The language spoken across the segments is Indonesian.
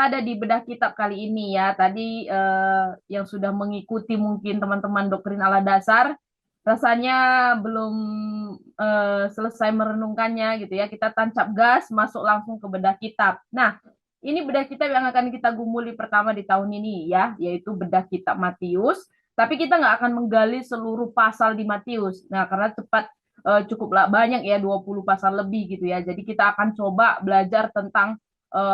kita ada di bedah kitab kali ini ya. Tadi yang sudah mengikuti mungkin teman-teman doktrin ala dasar, rasanya belum selesai merenungkannya gitu ya. Kita tancap gas, masuk langsung ke bedah kitab. Nah, ini bedah kitab yang akan kita gumuli pertama di tahun ini ya, yaitu bedah kitab Matius. Tapi kita nggak akan menggali seluruh pasal di Matius. Nah, karena cukuplah banyak ya, 20 pasal lebih gitu ya. Jadi kita akan coba belajar tentang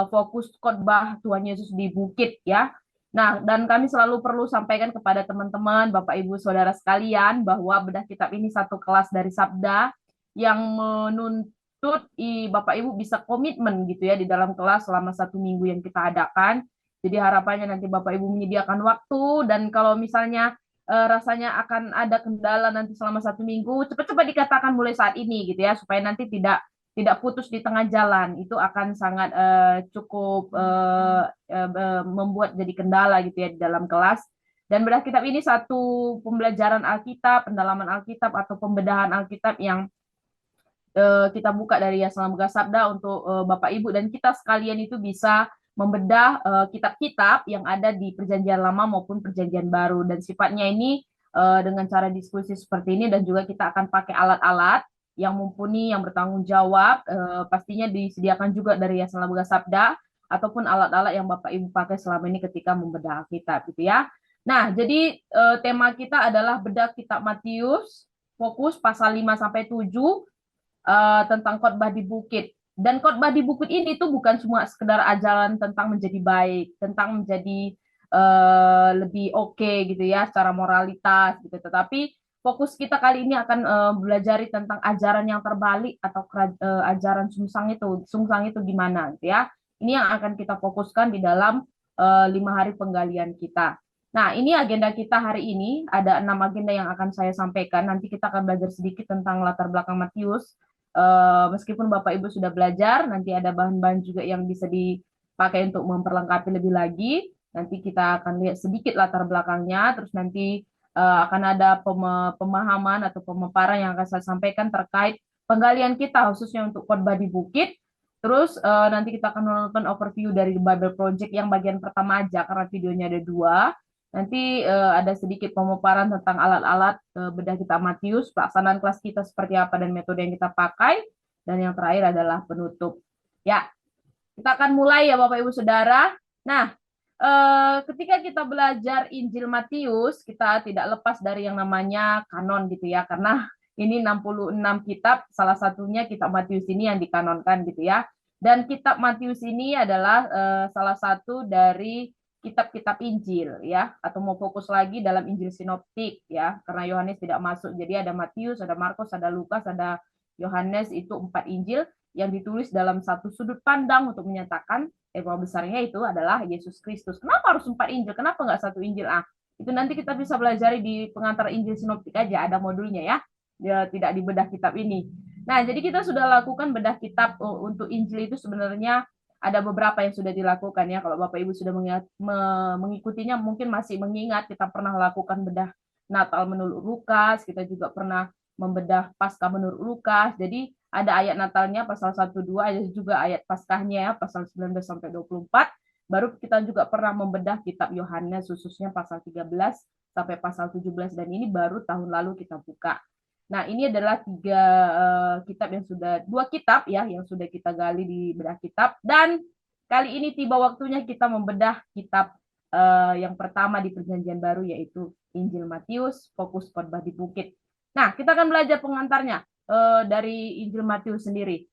fokus khotbah Tuhan Yesus di bukit ya. Nah, dan kami selalu perlu sampaikan kepada teman-teman, Bapak Ibu Saudara sekalian bahwa bedah kitab ini satu kelas dari Sabda yang menuntut Bapak Ibu bisa komitmen gitu ya di dalam kelas selama 1 minggu yang kita adakan. Jadi harapannya nanti Bapak Ibu menyediakan waktu, dan kalau misalnya rasanya akan ada kendala nanti selama 1 minggu, cepat-cepat dikatakan mulai saat ini gitu ya, supaya nanti tidak putus di tengah jalan. Itu akan sangat cukup membuat jadi kendala gitu ya di dalam kelas. Dan bedah kitab ini satu pembelajaran Alkitab, pendalaman Alkitab atau pembedahan Alkitab yang kita buka dari Yayasan Lembaga Sabda untuk Bapak Ibu dan kita sekalian itu bisa membedah kitab-kitab yang ada di Perjanjian Lama maupun Perjanjian Baru, dan sifatnya ini dengan cara diskusi seperti ini, dan juga kita akan pakai alat-alat yang mumpuni, yang bertanggung jawab, pastinya disediakan juga dari Yayasan Lembaga Sabda ataupun alat-alat yang Bapak Ibu pakai selama ini ketika membedah kitab gitu ya. Nah, jadi tema kita adalah bedah kitab Matius, fokus pasal 5 sampai 7 tentang khotbah di bukit. Dan khotbah di bukit ini tuh bukan cuma sekedar ajaran tentang menjadi baik, tentang menjadi lebih oke gitu ya secara moralitas gitu. Tetapi fokus kita kali ini akan belajar tentang ajaran yang terbalik atau ajaran sungsang itu gimana gitu ya. Ini yang akan kita fokuskan di dalam 5 hari penggalian kita. Nah, ini agenda kita hari ini. Ada 6 agenda yang akan saya sampaikan. Nanti kita akan belajar sedikit tentang latar belakang Matius. Meskipun Bapak Ibu sudah belajar, nanti ada bahan-bahan juga yang bisa dipakai untuk memperlengkapi lebih lagi. Nanti kita akan lihat sedikit latar belakangnya, terus nanti akan ada pemahaman atau pemaparan yang akan saya sampaikan terkait penggalian kita khususnya untuk khotbah di bukit. Terus nanti kita akan menonton overview dari Bible Project yang bagian pertama aja karena videonya ada 2. Nanti ada sedikit pemaparan tentang alat-alat bedah kitab Matius, pelaksanaan kelas kita seperti apa dan metode yang kita pakai, dan yang terakhir adalah penutup. Ya, kita akan mulai ya Bapak Ibu Saudara. Nah, ketika kita belajar Injil Matius, kita tidak lepas dari yang namanya kanon gitu ya, karena ini 66 kitab, salah satunya kitab Matius ini yang dikanonkan gitu ya. Dan kitab Matius ini adalah salah satu dari kitab-kitab Injil ya, atau mau fokus lagi dalam Injil sinoptik ya, karena Yohanes tidak masuk. Jadi ada Matius, ada Markus, ada Lukas, ada Yohanes, itu 4 Injil yang ditulis dalam satu sudut pandang untuk menyatakan tema besarnya itu adalah Yesus Kristus. Kenapa harus 4 Injil? Kenapa nggak satu Injil? Itu nanti kita bisa belajar di pengantar Injil sinoptik aja, ada modulnya ya. Dia tidak di bedah kitab ini. Nah, jadi kita sudah lakukan bedah kitab untuk Injil itu sebenarnya ada beberapa yang sudah dilakukan ya. Kalau Bapak Ibu sudah mengikutinya mungkin masih mengingat kita pernah lakukan bedah Natal menurut Lukas, kita juga pernah membedah Paskah menurut Lukas. Jadi ada ayat Natalnya pasal 1-2, ada juga ayat Paskahnya ya pasal 19 sampai 24. Baru kita juga pernah membedah kitab Yohanes khususnya pasal 13 sampai pasal 17, dan ini baru tahun lalu kita buka. Nah, ini adalah 3 kitab yang sudah 2 kitab ya yang sudah kita gali di bedah kitab, dan kali ini tiba waktunya kita membedah kitab yang pertama di Perjanjian Baru, yaitu Injil Matius, fokus khotbah di bukit. Nah, kita akan belajar pengantarnya dari Injil Matius sendiri.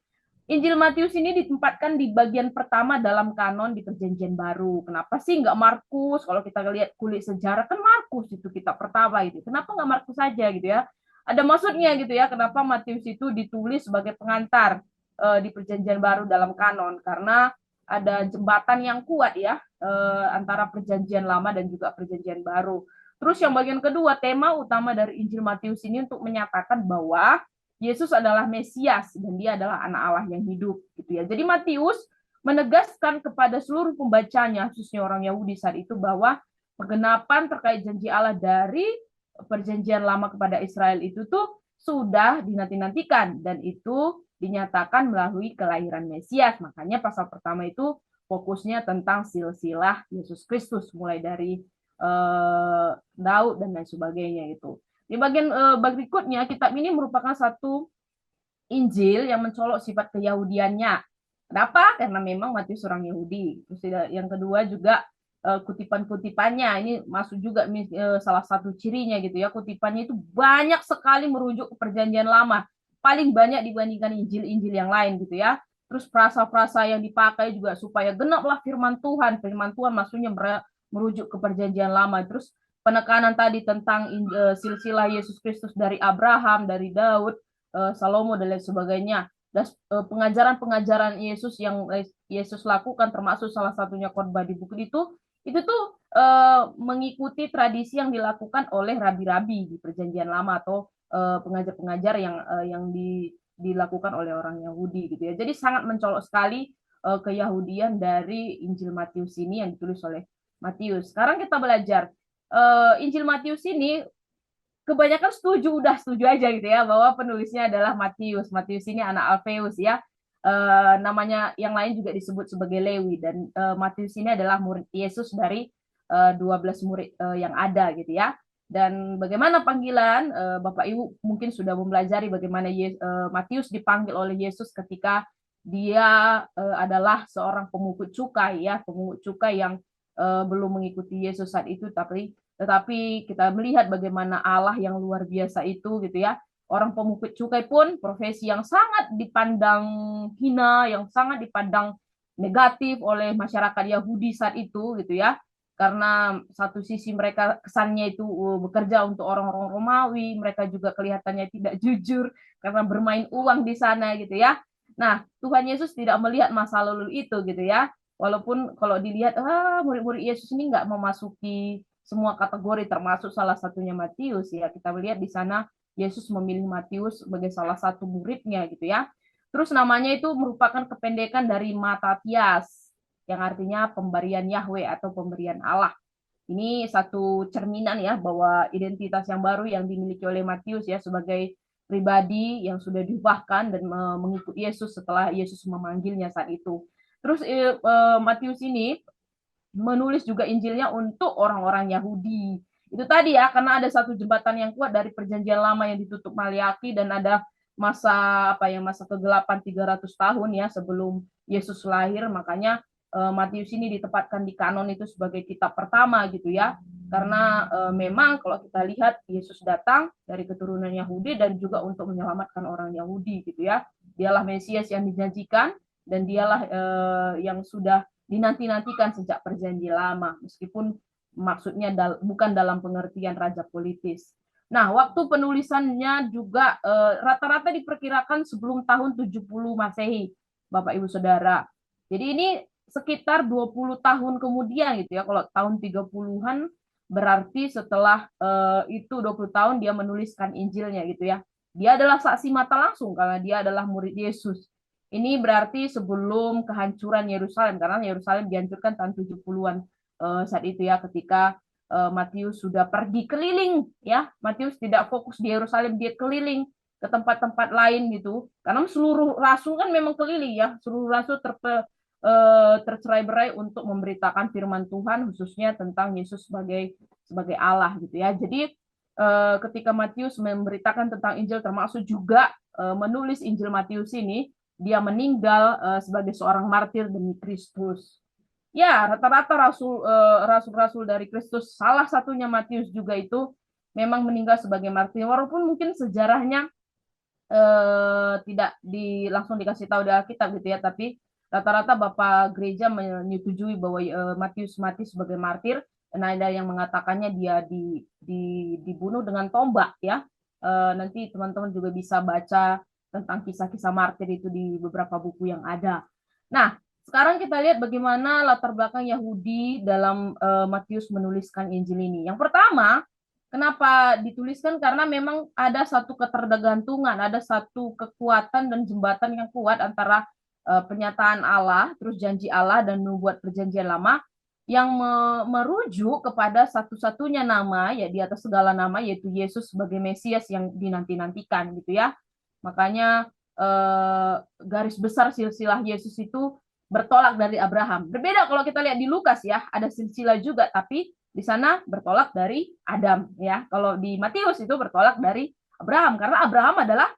Injil Matius ini ditempatkan di bagian pertama dalam kanon di Perjanjian Baru. Kenapa sih nggak Markus? Kalau kita lihat kulik sejarah kan Markus itu kitab pertama itu. Kenapa nggak Markus saja gitu ya? Ada maksudnya gitu ya, kenapa Matius itu ditulis sebagai pengantar di Perjanjian Baru dalam kanon, karena ada jembatan yang kuat ya antara Perjanjian Lama dan juga Perjanjian Baru. Terus yang bagian kedua, tema utama dari Injil Matius ini untuk menyatakan bahwa Yesus adalah Mesias dan dia adalah anak Allah yang hidup gitu ya. Jadi Matius menegaskan kepada seluruh pembacanya, khususnya orang Yahudi saat itu, bahwa penggenapan terkait janji Allah dari Perjanjian Lama kepada Israel itu tuh sudah dinanti-nantikan, dan itu dinyatakan melalui kelahiran Mesias. Makanya pasal pertama itu fokusnya tentang silsilah Yesus Kristus, mulai dari Daud dan lain sebagainya itu. Di bagian berikutnya, kitab ini merupakan satu Injil yang mencolok sifat keyahudiannya. Kenapa? Karena memang Matius orang Yahudi. Terus yang kedua juga kutipan-kutipannya ini masuk juga salah satu cirinya gitu ya. Kutipannya itu banyak sekali merujuk ke Perjanjian Lama, paling banyak dibandingkan Injil-Injil yang lain gitu ya. Terus frasa-frasa yang dipakai juga supaya genaplah firman Tuhan. Firman Tuhan maksudnya merujuk ke Perjanjian Lama. Terus penekanan tadi tentang silsilah Yesus Kristus dari Abraham, dari Daud, Salomo dan lain sebagainya. Dan pengajaran-pengajaran Yesus yang Yesus lakukan, termasuk salah satunya khotbah di buku itu tuh mengikuti tradisi yang dilakukan oleh rabi-rabi di Perjanjian Lama atau pengajar-pengajar yang dilakukan oleh orang Yahudi gitu ya. Jadi sangat mencolok sekali keyahudian dari Injil Matius ini yang ditulis oleh Matius. Sekarang kita belajar Injil Matius ini kebanyakan udah setuju aja gitu ya bahwa penulisnya adalah Matius. Matius ini anak Alfeus ya. Namanya yang lain juga disebut sebagai Lewi, dan Matius ini adalah murid Yesus dari 12 murid yang ada gitu ya. Dan bagaimana panggilan Bapak Ibu mungkin sudah mempelajari bagaimana Matius dipanggil oleh Yesus ketika dia adalah seorang pemungut cukai ya, pemungut cukai yang belum mengikuti Yesus saat itu, tetapi kita melihat bagaimana Allah yang luar biasa itu gitu ya. Orang pemungut cukai pun profesi yang sangat dipandang hina, yang sangat dipandang negatif oleh masyarakat Yahudi saat itu gitu ya. Karena satu sisi mereka kesannya itu bekerja untuk orang-orang Romawi, mereka juga kelihatannya tidak jujur karena bermain uang di sana gitu ya. Nah, Tuhan Yesus tidak melihat masa lalu itu gitu ya. Walaupun kalau dilihat murid-murid Yesus ini nggak memasuki semua kategori, termasuk salah satunya Matius ya. Kita melihat di sana Yesus memilih Matius sebagai salah satu muridnya gitu ya. Terus namanya itu merupakan kependekan dari Matatias yang artinya pemberian Yahweh atau pemberian Allah. Ini satu cerminan ya bahwa identitas yang baru yang dimiliki oleh Matius ya sebagai pribadi yang sudah diubahkan dan mengikuti Yesus setelah Yesus memanggilnya saat itu. Terus Matius ini menulis juga Injilnya untuk orang-orang Yahudi. Itu tadi ya, karena ada satu jembatan yang kuat dari Perjanjian Lama yang ditutup Maliaki, dan ada masa masa kegelapan 300 tahun ya sebelum Yesus lahir. Makanya Matius ini ditempatkan di kanon itu sebagai kitab pertama gitu ya. Karena memang kalau kita lihat Yesus datang dari keturunan Yahudi dan juga untuk menyelamatkan orang Yahudi gitu ya. Dialah Mesias yang dijanjikan, dan dialah yang sudah dinanti-nantikan sejak Perjanjian Lama, meskipun maksudnya bukan dalam pengertian raja politis. Nah, waktu penulisannya juga rata-rata diperkirakan sebelum tahun 70 Masehi, Bapak Ibu Saudara. Jadi ini sekitar 20 tahun kemudian gitu ya. Kalau tahun 30-an berarti setelah itu 20 tahun dia menuliskan Injilnya gitu ya. Dia adalah saksi mata langsung karena dia adalah murid Yesus. Ini berarti sebelum kehancuran Yerusalem, karena Yerusalem dihancurkan tahun 70-an saat itu ya, ketika Matius sudah pergi keliling ya. Matius tidak fokus di Yerusalem, dia keliling ke tempat-tempat lain gitu. Karena seluruh rasul kan memang keliling ya, seluruh rasul tercerai-berai untuk memberitakan firman Tuhan, khususnya tentang Yesus sebagai Allah gitu ya. Jadi ketika Matius memberitakan tentang Injil, termasuk juga menulis Injil Matius ini, dia meninggal sebagai seorang martir demi Kristus. Ya, rata-rata rasul-rasul dari Kristus, salah satunya Matius juga itu memang meninggal sebagai martir. Walaupun mungkin sejarahnya tidak langsung dikasih tahu di Alkitab gitu ya, tapi rata-rata Bapak Gereja menyetujui bahwa Matius mati sebagai martir, dan ada yang mengatakannya dia dibunuh dengan tombak ya. Nanti teman-teman juga bisa baca tentang kisah-kisah martir itu di beberapa buku yang ada. Nah, sekarang kita lihat bagaimana latar belakang Yahudi dalam Matius menuliskan Injil ini. Yang pertama, kenapa dituliskan? Karena memang ada satu ketergantungan, ada satu kekuatan dan jembatan yang kuat antara penyataan Allah, terus janji Allah dan membuat perjanjian lama yang merujuk kepada satu-satunya nama ya di atas segala nama, yaitu Yesus sebagai Mesias yang dinanti-nantikan gitu ya. Makanya garis besar silsilah Yesus itu bertolak dari Abraham. Berbeda kalau kita lihat di Lukas ya, ada silsilah juga, tapi di sana bertolak dari Adam ya. Kalau di Matius itu bertolak dari Abraham, karena Abraham adalah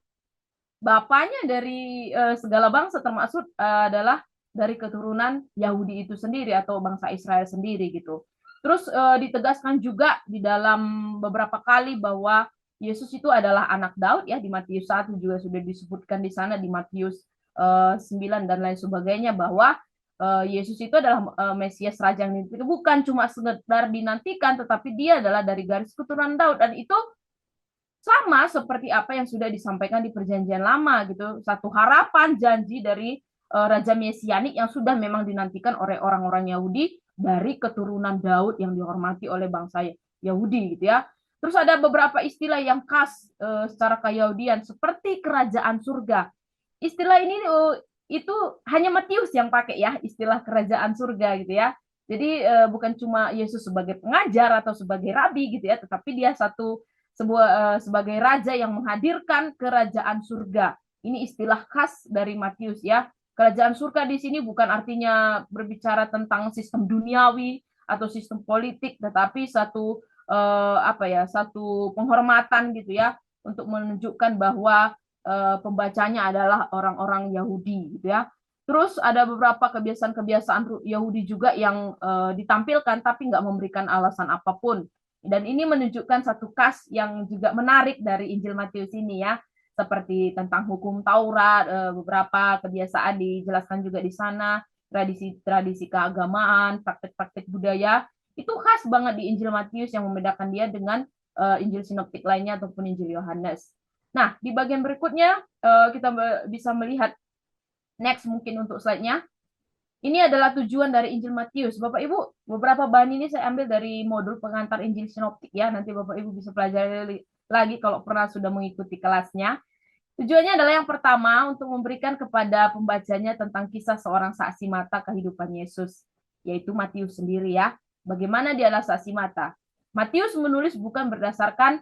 bapaknya dari segala bangsa, termasuk adalah dari keturunan Yahudi itu sendiri atau bangsa Israel sendiri gitu. Terus ditegaskan juga di dalam beberapa kali bahwa Yesus itu adalah anak Daud ya, di Matius 1 juga sudah disebutkan di sana, di Matius 9 dan lain sebagainya, bahwa Yesus itu adalah Mesias Raja yang bukan cuma sekedar dinantikan, tetapi dia adalah dari garis keturunan Daud, dan itu sama seperti apa yang sudah disampaikan di Perjanjian Lama gitu, satu harapan janji dari Raja Mesianik yang sudah memang dinantikan oleh orang-orang Yahudi dari keturunan Daud yang dihormati oleh bangsa Yahudi gitu ya. Terus ada beberapa istilah yang khas secara keyahudian seperti kerajaan surga. Istilah ini itu hanya Matius yang pakai ya, istilah kerajaan surga gitu ya. Jadi bukan cuma Yesus sebagai pengajar atau sebagai rabi gitu ya, tetapi dia sebagai raja yang menghadirkan kerajaan surga. Ini istilah khas dari Matius ya. Kerajaan surga di sini bukan artinya berbicara tentang sistem duniawi atau sistem politik, tetapi satu penghormatan gitu ya, untuk menunjukkan bahwa pembacanya adalah orang-orang Yahudi gitu ya. Terus ada beberapa kebiasaan-kebiasaan Yahudi juga yang ditampilkan tapi nggak memberikan alasan apapun. Dan ini menunjukkan satu kas yang juga menarik dari Injil Matius ini ya, seperti tentang hukum Taurat, beberapa kebiasaan dijelaskan juga di sana, tradisi-tradisi keagamaan, praktek-praktek budaya, itu khas banget di Injil Matius yang membedakan dia dengan Injil sinoptik lainnya ataupun Injil Yohanes. Nah, di bagian berikutnya kita bisa melihat next mungkin untuk slide-nya. Ini adalah tujuan dari Injil Matius. Bapak Ibu, beberapa bahan ini saya ambil dari modul pengantar Injil Sinoptik ya. Nanti Bapak Ibu bisa pelajari lagi kalau pernah sudah mengikuti kelasnya. Tujuannya adalah yang pertama untuk memberikan kepada pembacanya tentang kisah seorang saksi mata kehidupan Yesus, yaitu Matius sendiri ya. Bagaimana dia adalah saksi mata. Matius menulis bukan berdasarkan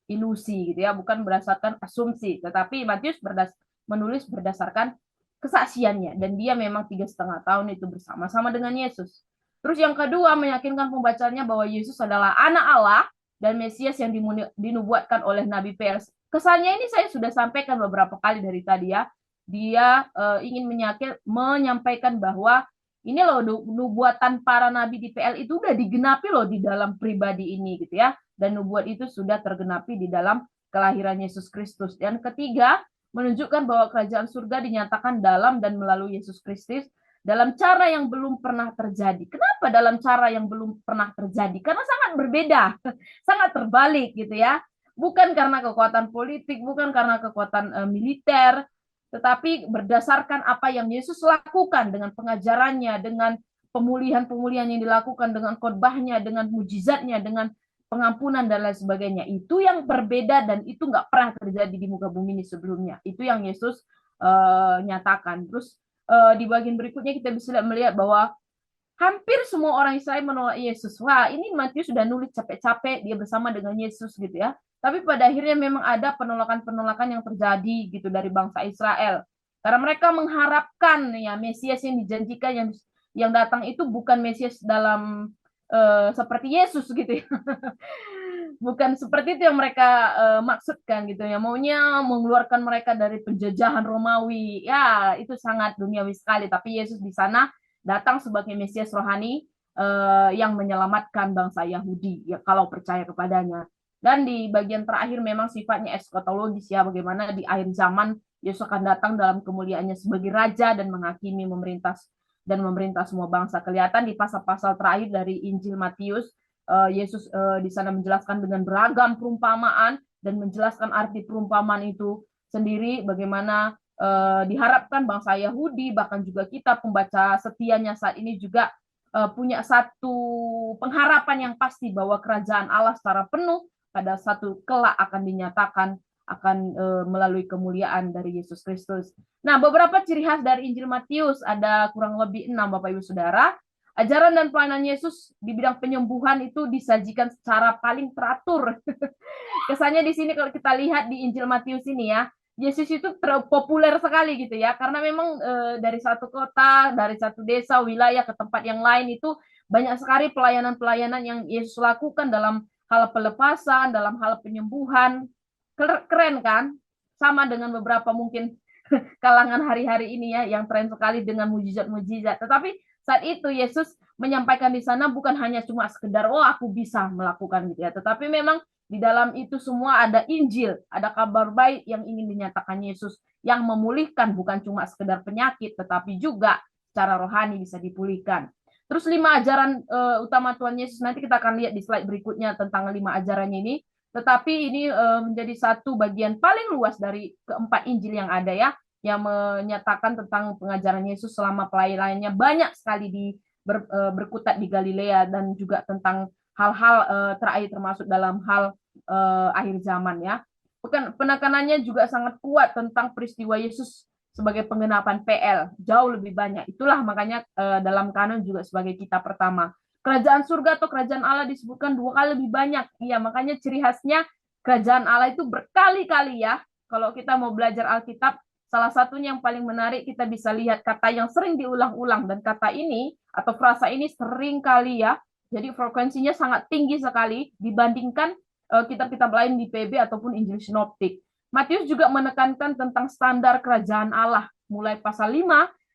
ilusi gitu ya, bukan berdasarkan asumsi, tetapi Matius menulis berdasarkan kesaksiannya, dan dia memang 3,5 tahun itu bersama-sama dengan Yesus. Terus yang kedua, meyakinkan pembacanya bahwa Yesus adalah anak Allah dan Mesias yang dinubuatkan oleh Nabi PL. Kesannya ini saya sudah sampaikan beberapa kali dari tadi ya. Dia ingin menyampaikan bahwa ini loh nubuatan para nabi di PL itu udah digenapi loh di dalam pribadi ini gitu ya. Dan nubuat itu sudah tergenapi di dalam kelahiran Yesus Kristus. Dan ketiga, menunjukkan bahwa kerajaan surga dinyatakan dalam dan melalui Yesus Kristus dalam cara yang belum pernah terjadi. Kenapa dalam cara yang belum pernah terjadi? Karena sangat berbeda, sangat terbalik gitu ya. Bukan karena kekuatan politik, bukan karena kekuatan militer, tetapi berdasarkan apa yang Yesus lakukan dengan pengajarannya, dengan pemulihan-pemulihan yang dilakukan, dengan khotbahnya, dengan mujizatnya, dengan pengampunan dan lain sebagainya. Itu yang berbeda dan itu nggak pernah terjadi di muka bumi ini sebelumnya. Itu yang Yesus nyatakan. Terus di bagian berikutnya kita bisa melihat bahwa hampir semua orang Israel menolak Yesus. Wah, ini Matius sudah nulis capek-capek dia bersama dengan Yesus gitu ya. Tapi pada akhirnya memang ada penolakan-penolakan yang terjadi gitu dari bangsa Israel. Karena mereka mengharapkan ya Mesias yang dijanjikan yang datang itu bukan Mesias dalam seperti Yesus gitu ya. Bukan seperti itu yang mereka maksudkan gitu ya. Maunya mengeluarkan mereka dari penjajahan Romawi. Ya, itu sangat duniawi sekali. Tapi Yesus di sana datang sebagai Mesias rohani yang menyelamatkan bangsa Yahudi ya kalau percaya kepadanya. Dan di bagian terakhir memang sifatnya eskatologis ya, bagaimana di akhir zaman Yesus akan datang dalam kemuliaannya sebagai raja dan menghakimi memerintah semua bangsa. Kelihatan di pasal-pasal terakhir dari Injil Matius, Yesus di sana menjelaskan dengan beragam perumpamaan dan menjelaskan arti perumpamaan itu sendiri, bagaimana diharapkan bangsa Yahudi, bahkan juga kita pembaca setianya saat ini juga punya satu pengharapan yang pasti bahwa kerajaan Allah secara penuh pada satu kelak akan dinyatakan akan melalui kemuliaan dari Yesus Kristus. Nah, beberapa ciri khas dari Injil Matius ada kurang lebih 6, Bapak Ibu Saudara. Ajaran dan pelayanan Yesus di bidang penyembuhan itu disajikan secara paling teratur. Kesannya di sini kalau kita lihat di Injil Matius ini ya, Yesus itu populer sekali gitu ya, karena memang dari satu kota, dari satu desa, wilayah ke tempat yang lain itu banyak sekali pelayanan-pelayanan yang Yesus lakukan dalam hal pelepasan, dalam hal penyembuhan. Keren kan? Sama dengan beberapa mungkin kalangan hari-hari ini ya, yang tren sekali dengan mujizat-mujizat. Tetapi saat itu Yesus menyampaikan di sana bukan hanya cuma sekedar, oh aku bisa melakukan gitu ya, tetapi memang di dalam itu semua ada Injil, ada kabar baik yang ingin dinyatakan Yesus, yang memulihkan bukan cuma sekedar penyakit, tetapi juga secara rohani bisa dipulihkan. Terus 5 ajaran utama Tuhan Yesus, nanti kita akan lihat di slide berikutnya tentang 5 ajarannya ini. Tetapi ini menjadi satu bagian paling luas dari keempat Injil yang ada ya, yang menyatakan tentang pengajaran Yesus selama pelayanannya banyak sekali berkutat di Galilea, dan juga tentang hal-hal terakhir termasuk dalam hal akhir zaman ya. Penekanannya juga sangat kuat tentang peristiwa Yesus sebagai penggenapan PL, jauh lebih banyak. Itulah makanya dalam kanon juga sebagai kitab pertama. Kerajaan surga atau kerajaan Allah disebutkan 2 kali lebih banyak. Iya, makanya ciri khasnya kerajaan Allah itu berkali-kali ya. Kalau kita mau belajar Alkitab, salah satunya yang paling menarik kita bisa lihat kata yang sering diulang-ulang, dan kata ini atau frasa ini sering kali ya. Jadi frekuensinya sangat tinggi sekali dibandingkan kitab-kitab lain di PB ataupun Injil Sinoptik. Matius juga menekankan tentang standar kerajaan Allah mulai pasal 5,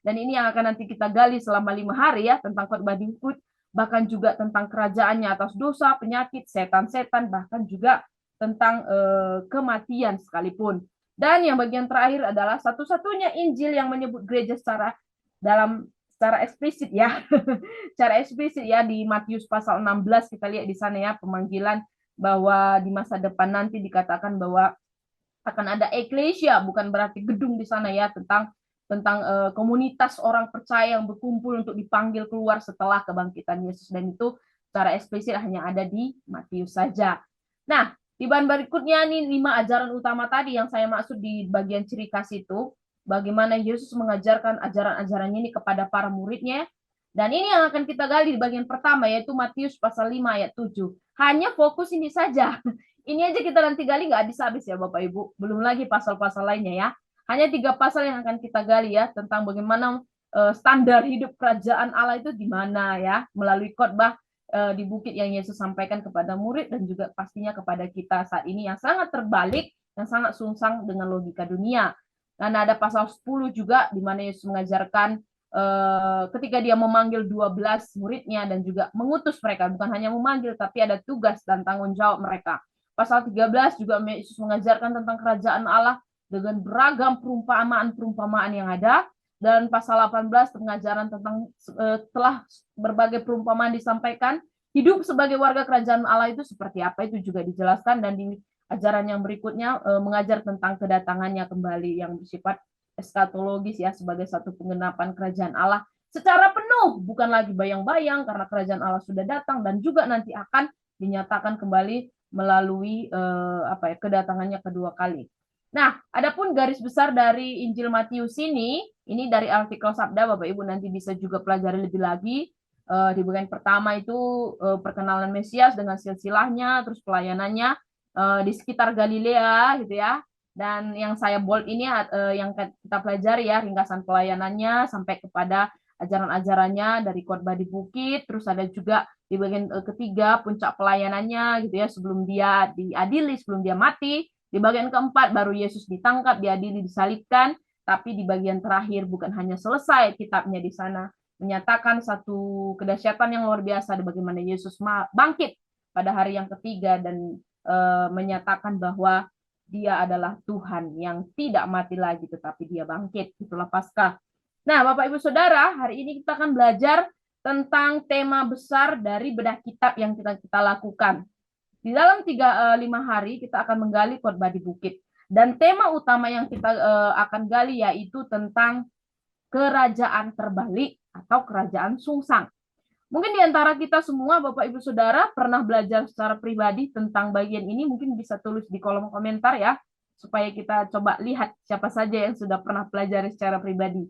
dan ini yang akan nanti kita gali selama 5 hari ya, tentang khotbah di Uhud, bahkan juga tentang kerajaannya atas dosa, penyakit, setan-setan, bahkan juga tentang kematian sekalipun. Dan yang bagian terakhir adalah satu-satunya Injil yang menyebut gereja secara eksplisit ya. Secara eksplisit ya, di Matius pasal 16 kita lihat di sana ya, pemanggilan bahwa di masa depan nanti dikatakan bahwa akan ada eklesia, bukan berarti gedung di sana ya, tentang komunitas orang percaya yang berkumpul untuk dipanggil keluar setelah kebangkitan Yesus, dan itu secara eksplisit hanya ada di Matius saja. Nah, di bahan berikutnya nih 5 ajaran utama tadi yang saya maksud di bagian ciri khas itu, bagaimana Yesus mengajarkan ajaran-ajarannya ini kepada para muridnya. Dan ini yang akan kita gali di bagian pertama, yaitu Matius pasal 5 ayat 7. Hanya fokus ini saja. Ini aja kita nanti gali nggak habis-habis ya Bapak Ibu. Belum lagi pasal-pasal lainnya ya. Hanya 3 pasal yang akan kita gali ya, tentang bagaimana standar hidup kerajaan Allah itu gimana ya, melalui khotbah di bukit yang Yesus sampaikan kepada murid, dan juga pastinya kepada kita saat ini yang sangat terbalik, yang sangat sungsang dengan logika dunia. Dan ada pasal 10 juga di mana Yesus mengajarkan ketika dia memanggil 12 muridnya dan juga mengutus mereka, bukan hanya memanggil tapi ada tugas dan tanggung jawab mereka. Pasal 13 juga Yesus mengajarkan tentang kerajaan Allah dengan beragam perumpamaan-perumpamaan yang ada, dan pasal 18 pengajaran tentang setelah berbagai perumpamaan disampaikan, hidup sebagai warga kerajaan Allah itu seperti apa itu juga dijelaskan, dan di ajaran yang berikutnya mengajar tentang kedatangannya kembali yang bersifat eskatologis ya, sebagai satu penggenapan kerajaan Allah secara penuh, bukan lagi bayang-bayang, karena kerajaan Allah sudah datang dan juga nanti akan dinyatakan kembali melalui kedatangannya kedua kali. Nah, adapun garis besar dari Injil Matius ini dari artikel Sabda, Bapak Ibu nanti bisa juga pelajari lebih lagi. Di bagian pertama itu perkenalan Mesias dengan silsilahnya, terus pelayanannya di sekitar Galilea gitu ya. Dan yang saya bold ini yang kita pelajari ya, ringkasan pelayanannya sampai kepada ajaran-ajarannya dari khotbah di bukit, terus ada juga di bagian ketiga puncak pelayanannya gitu ya, sebelum dia diadili, sebelum dia mati. Di bagian keempat baru Yesus ditangkap, diadili, disalibkan. Tapi di bagian terakhir bukan hanya selesai kitabnya di sana, menyatakan satu kedahsyatan yang luar biasa di bagaimana Yesus bangkit pada hari yang ketiga, dan menyatakan bahwa dia adalah Tuhan yang tidak mati lagi, tetapi dia bangkit. Itulah Paskah. Nah, Bapak Ibu Saudara, hari ini kita akan belajar tentang tema besar dari bedah kitab yang kita lakukan. Di dalam 5 hari kita akan menggali khotbah di bukit. Dan tema utama yang kita akan gali yaitu tentang kerajaan terbalik atau kerajaan sungsang. Mungkin di antara kita semua, Bapak Ibu Saudara, pernah belajar secara pribadi tentang bagian ini, mungkin bisa tulis di kolom komentar ya, supaya kita coba lihat siapa saja yang sudah pernah pelajari secara pribadi.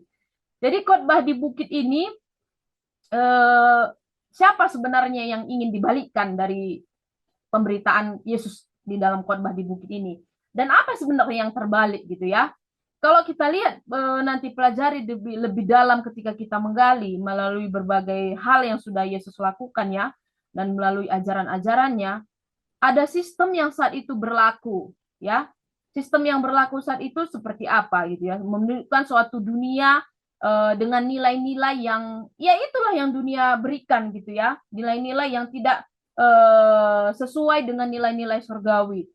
Jadi khotbah di bukit ini, siapa sebenarnya yang ingin dibalikkan dari pemberitaan Yesus di dalam khotbah di bukit ini? Dan apa sebenarnya yang terbalik gitu ya? Kalau kita lihat nanti pelajari lebih dalam ketika kita menggali melalui berbagai hal yang sudah Yesus lakukan ya, dan melalui ajaran-ajarannya, ada sistem yang saat itu berlaku ya. Sistem yang berlaku saat itu seperti apa gitu ya? Menunjukkan suatu dunia dengan nilai-nilai yang ya itulah yang dunia berikan gitu ya. Nilai-nilai yang tidak sesuai dengan nilai-nilai surgawi.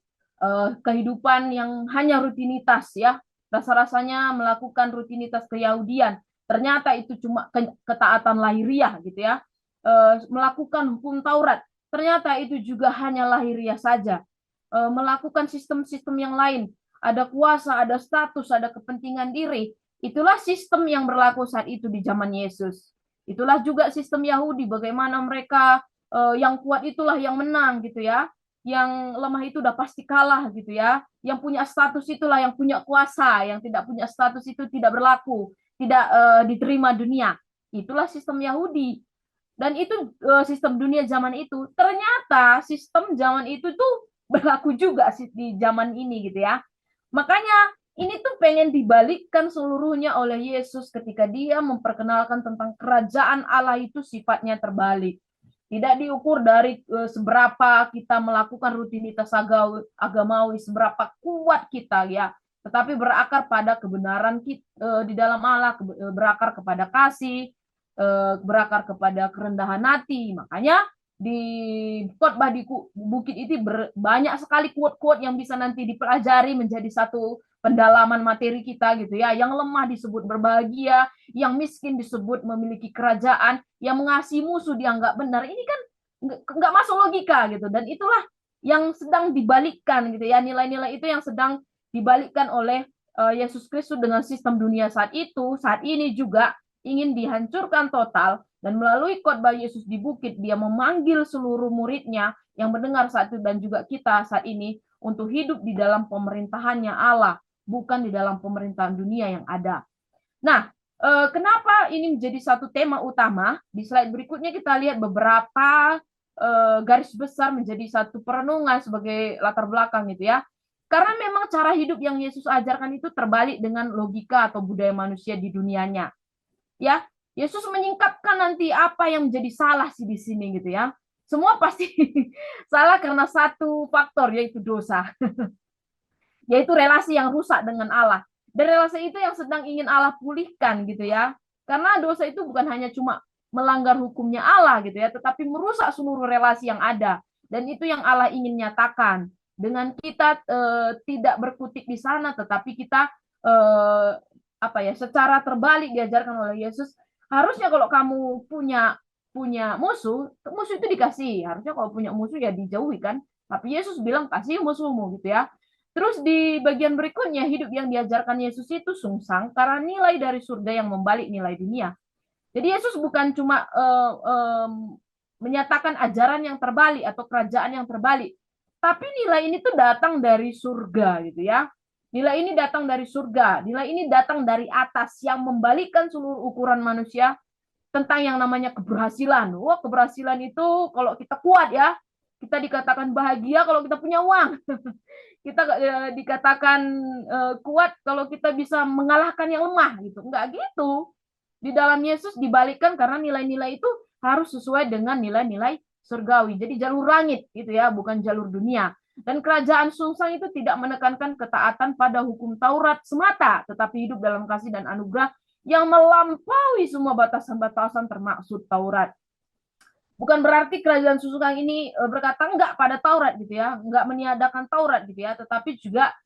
Kehidupan yang hanya rutinitas ya, rasa-rasanya melakukan rutinitas keyahudian, ternyata itu cuma ketaatan lahiriah gitu ya. Melakukan hukum Taurat, ternyata itu juga hanya lahiriah saja. Melakukan sistem-sistem yang lain, ada kuasa, ada status, ada kepentingan diri. Itulah sistem yang berlaku saat itu di zaman Yesus. Itulah juga sistem Yahudi, bagaimana mereka yang kuat itulah yang menang gitu ya, yang lemah itu udah pasti kalah gitu ya, yang punya status itulah yang punya kuasa, yang tidak punya status itu tidak berlaku, tidak diterima dunia. Itulah sistem Yahudi. Dan itu sistem dunia zaman itu. Ternyata sistem zaman itu tuh berlaku juga sih di zaman ini gitu ya. Makanya ini tuh pengen dibalikkan seluruhnya oleh Yesus ketika dia memperkenalkan tentang kerajaan Allah itu sifatnya terbalik. Tidak diukur dari seberapa kita melakukan rutinitas agamawi, seberapa kuat kita ya, tetapi berakar pada kebenaran kita, di dalam Allah, berakar kepada kasih, berakar kepada kerendahan hati. Makanya di khotbah di bukit itu banyak sekali quote-quote yang bisa nanti dipelajari menjadi satu pendalaman materi kita gitu ya. Yang lemah disebut berbahagia, yang miskin disebut memiliki kerajaan, yang mengasihi musuh dianggap benar. Ini kan nggak masuk logika gitu. Dan itulah yang sedang dibalikkan gitu ya. Nilai-nilai itu yang sedang dibalikkan oleh Yesus Kristus dengan sistem dunia saat itu, saat ini juga ingin dihancurkan total. Dan melalui khotbah Yesus di bukit, dia memanggil seluruh muridnya yang mendengar saat itu dan juga kita saat ini untuk hidup di dalam pemerintahannya Allah, bukan di dalam pemerintahan dunia yang ada. Nah, kenapa ini menjadi satu tema utama? Di slide berikutnya kita lihat beberapa garis besar menjadi satu perenungan sebagai latar belakang gitu ya. Karena memang cara hidup yang Yesus ajarkan itu terbalik dengan logika atau budaya manusia di dunianya. Ya, Yesus menyingkapkan nanti apa yang menjadi salah sih di sini gitu ya. Semua pasti salah karena satu faktor yaitu dosa, yaitu relasi yang rusak dengan Allah. Dan relasi itu yang sedang ingin Allah pulihkan gitu ya. Karena dosa itu bukan hanya cuma melanggar hukumnya Allah gitu ya, tetapi merusak seluruh relasi yang ada. Dan itu yang Allah ingin nyatakan. Dengan kita tidak berkutik di sana, tetapi kita apa ya, secara terbalik diajarkan oleh Yesus. Harusnya kalau kamu punya musuh, musuh itu dikasih. Harusnya kalau punya musuh ya dijauhi kan. Tapi Yesus bilang kasih musuhmu gitu ya. Terus di bagian berikutnya, hidup yang diajarkan Yesus itu sungsang karena nilai dari surga yang membalik nilai dunia. Jadi Yesus bukan cuma menyatakan ajaran yang terbalik atau kerajaan yang terbalik, tapi nilai ini tuh datang dari surga gitu ya. Nilai ini datang dari surga, nilai ini datang dari atas yang membalikkan seluruh ukuran manusia tentang yang namanya keberhasilan. Wah, keberhasilan itu kalau kita kuat ya, kita dikatakan bahagia kalau kita punya uang. Kita dikatakan kuat kalau kita bisa mengalahkan yang lemah gitu. Enggak gitu. Di dalam Yesus dibalikkan karena nilai-nilai itu harus sesuai dengan nilai-nilai surgawi. Jadi jalur langit gitu ya, bukan jalur dunia. Dan kerajaan sungsang itu tidak menekankan ketaatan pada hukum Taurat semata, tetapi hidup dalam kasih dan anugerah yang melampaui semua batasan-batasan termaksud Taurat. Bukan berarti kerajaan sungsang ini berkata enggak pada Taurat gitu ya, enggak meniadakan Taurat gitu ya, tetapi juga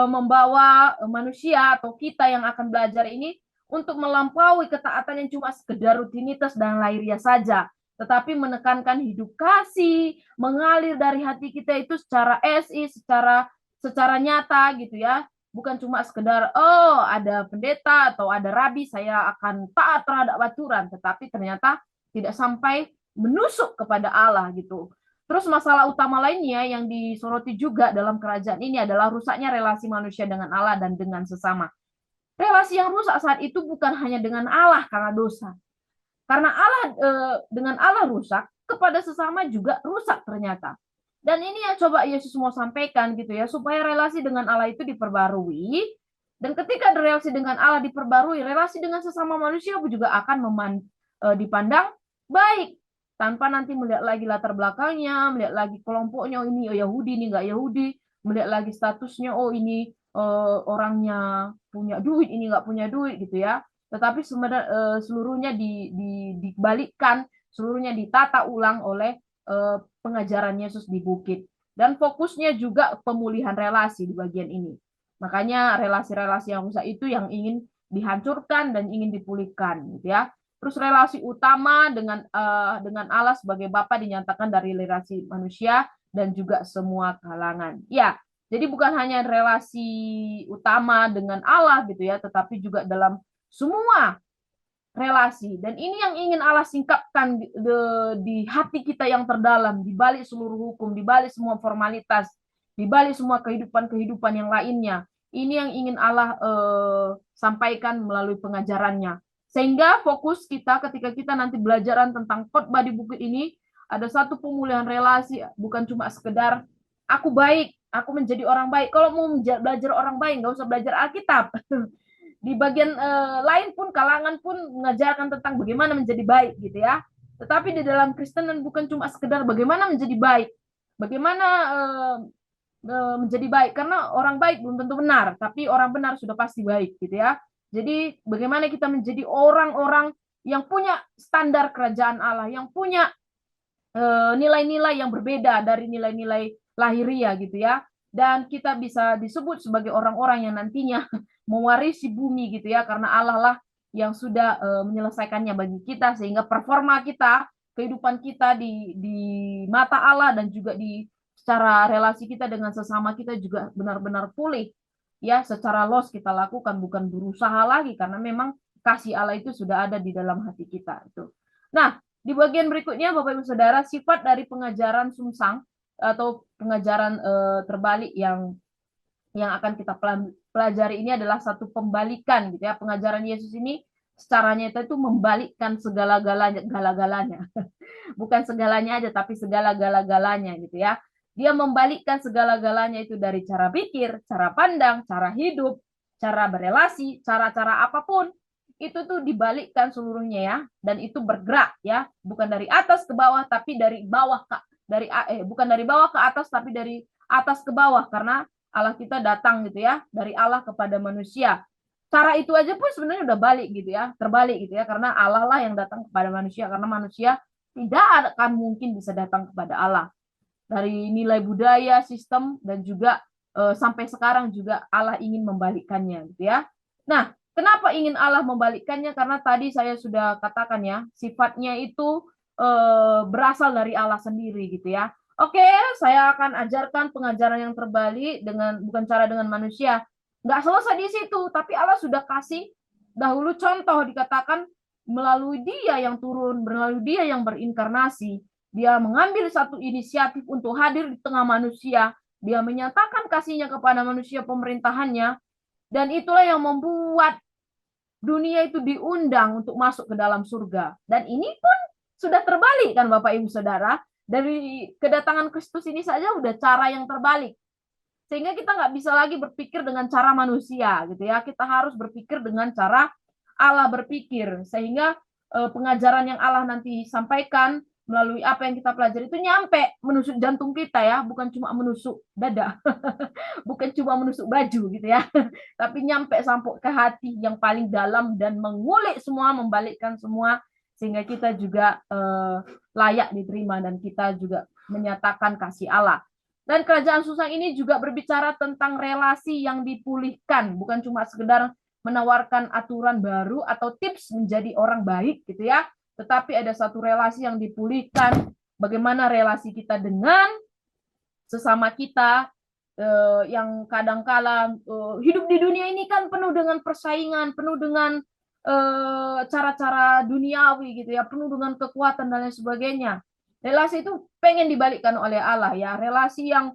membawa manusia atau kita yang akan belajar ini untuk melampaui ketaatan yang cuma sekedar rutinitas dan lahiriah saja, tetapi menekankan hidup kasih, mengalir dari hati kita itu secara secara nyata gitu ya. Bukan cuma sekedar oh ada pendeta atau ada rabi saya akan taat terhadap aturan, tetapi ternyata tidak sampai menusuk kepada Allah gitu. Terus masalah utama lainnya yang disoroti juga dalam kerajaan ini adalah rusaknya relasi manusia dengan Allah dan dengan sesama. Relasi yang rusak saat itu bukan hanya dengan Allah karena dosa. Karena Allah dengan Allah rusak, kepada sesama juga rusak ternyata. Dan ini yang coba Yesus mau sampaikan gitu ya, supaya relasi dengan Allah itu diperbarui. Dan ketika relasi dengan Allah diperbarui, relasi dengan sesama manusia juga akan dipandang baik. Tanpa nanti melihat lagi latar belakangnya, melihat lagi kelompoknya, oh ini Yahudi, ini enggak Yahudi, melihat lagi statusnya, oh ini orangnya punya duit, ini enggak punya duit gitu ya. Tetapi seluruhnya dibalikkan, seluruhnya ditata ulang oleh pengajaran Yesus di bukit. Dan fokusnya juga pemulihan relasi di bagian ini. Makanya relasi-relasi yang rusak itu yang ingin dihancurkan dan ingin dipulihkan, gitu ya. Terus relasi utama dengan Allah sebagai Bapa dinyatakan dari relasi manusia dan juga semua kalangan. Ya, jadi bukan hanya relasi utama dengan Allah gitu ya, tetapi juga dalam semua relasi. Dan ini yang ingin Allah singkapkan di hati kita yang terdalam, di balik seluruh hukum, di balik semua formalitas, di balik semua kehidupan-kehidupan yang lainnya. Ini yang ingin Allah sampaikan melalui pengajarannya. Sehingga fokus kita ketika kita nanti belajaran tentang khotbah di bukit ini, ada satu pemulihan relasi, bukan cuma sekedar aku baik, aku menjadi orang baik. Kalau mau belajar orang baik, nggak usah belajar Alkitab. Di bagian lain pun kalangan pun mengajarkan tentang bagaimana menjadi baik gitu ya. Tetapi di dalam Kristen bukan cuma sekedar bagaimana menjadi baik, bagaimana menjadi baik, karena orang baik belum tentu benar, tapi orang benar sudah pasti baik gitu ya. Jadi bagaimana kita menjadi orang-orang yang punya standar kerajaan Allah, yang punya nilai-nilai yang berbeda dari nilai-nilai lahiria gitu ya. Dan kita bisa disebut sebagai orang-orang yang nantinya mewarisi bumi gitu ya, karena Allah lah yang sudah menyelesaikannya bagi kita, sehingga performa kita, kehidupan kita di mata Allah dan juga di secara relasi kita dengan sesama kita juga benar-benar pulih ya. Secara los kita lakukan, bukan berusaha lagi, karena memang kasih Allah itu sudah ada di dalam hati kita itu. Nah, di bagian berikutnya Bapak Ibu Saudara, sifat dari pengajaran sungsang atau pengajaran terbalik yang akan kita pelajari ini adalah satu pembalikan gitu ya. Pengajaran Yesus ini secara nyata itu membalikkan segala-galanya. Bukan segalanya aja, tapi segala-galanya gitu ya. Dia membalikkan segala-galanya itu dari cara pikir, cara pandang, cara hidup, cara berelasi, cara-cara apapun. Itu tuh dibalikkan seluruhnya ya. Dan itu bergerak ya. Bukan dari atas ke bawah, tapi dari bawah ke bukan dari bawah ke atas, tapi dari atas ke bawah. Karena Allah kita datang gitu ya, dari Allah kepada manusia. Cara itu aja pun sebenarnya udah balik gitu ya, terbalik gitu ya, karena Allah lah yang datang kepada manusia, karena manusia tidak akan mungkin bisa datang kepada Allah. Dari nilai budaya, sistem, dan juga sampai sekarang juga Allah ingin membalikkannya gitu ya. Nah, kenapa ingin Allah membalikkannya? Karena tadi saya sudah katakan ya, sifatnya itu berasal dari Allah sendiri gitu ya. Oke, saya akan ajarkan pengajaran yang terbalik dengan bukan cara dengan manusia. Nggak selesai di situ, tapi Allah sudah kasih dahulu contoh, dikatakan melalui dia yang turun, melalui dia yang berinkarnasi. Dia mengambil satu inisiatif untuk hadir di tengah manusia. Dia menyatakan kasihnya kepada manusia pemerintahannya. Dan itulah yang membuat dunia itu diundang untuk masuk ke dalam surga. Dan ini pun sudah terbalik kan Bapak Ibu Saudara. Dari kedatangan Kristus ini saja udah cara yang terbalik. Sehingga kita nggak bisa lagi berpikir dengan cara manusia gitu ya. Kita harus berpikir dengan cara Allah berpikir. Sehingga pengajaran yang Allah nanti sampaikan melalui apa yang kita pelajari itu nyampe menusuk jantung kita ya, bukan cuma menusuk dada, bukan cuma menusuk baju gitu ya, tapi nyampe sampai ke hati yang paling dalam dan mengulik semua, membalikkan semua, sehingga kita juga layak diterima dan kita juga menyatakan kasih Allah. Dan kerajaan susang ini juga berbicara tentang relasi yang dipulihkan, bukan cuma sekedar menawarkan aturan baru atau tips menjadi orang baik gitu ya, tetapi ada satu relasi yang dipulihkan, bagaimana relasi kita dengan sesama kita yang kadangkala hidup di dunia ini kan penuh dengan persaingan, penuh dengan cara-cara duniawi gitu ya, penuh dengan kekuatan dan lain sebagainya. Relasi itu pengen dibalikkan oleh Allah ya, relasi yang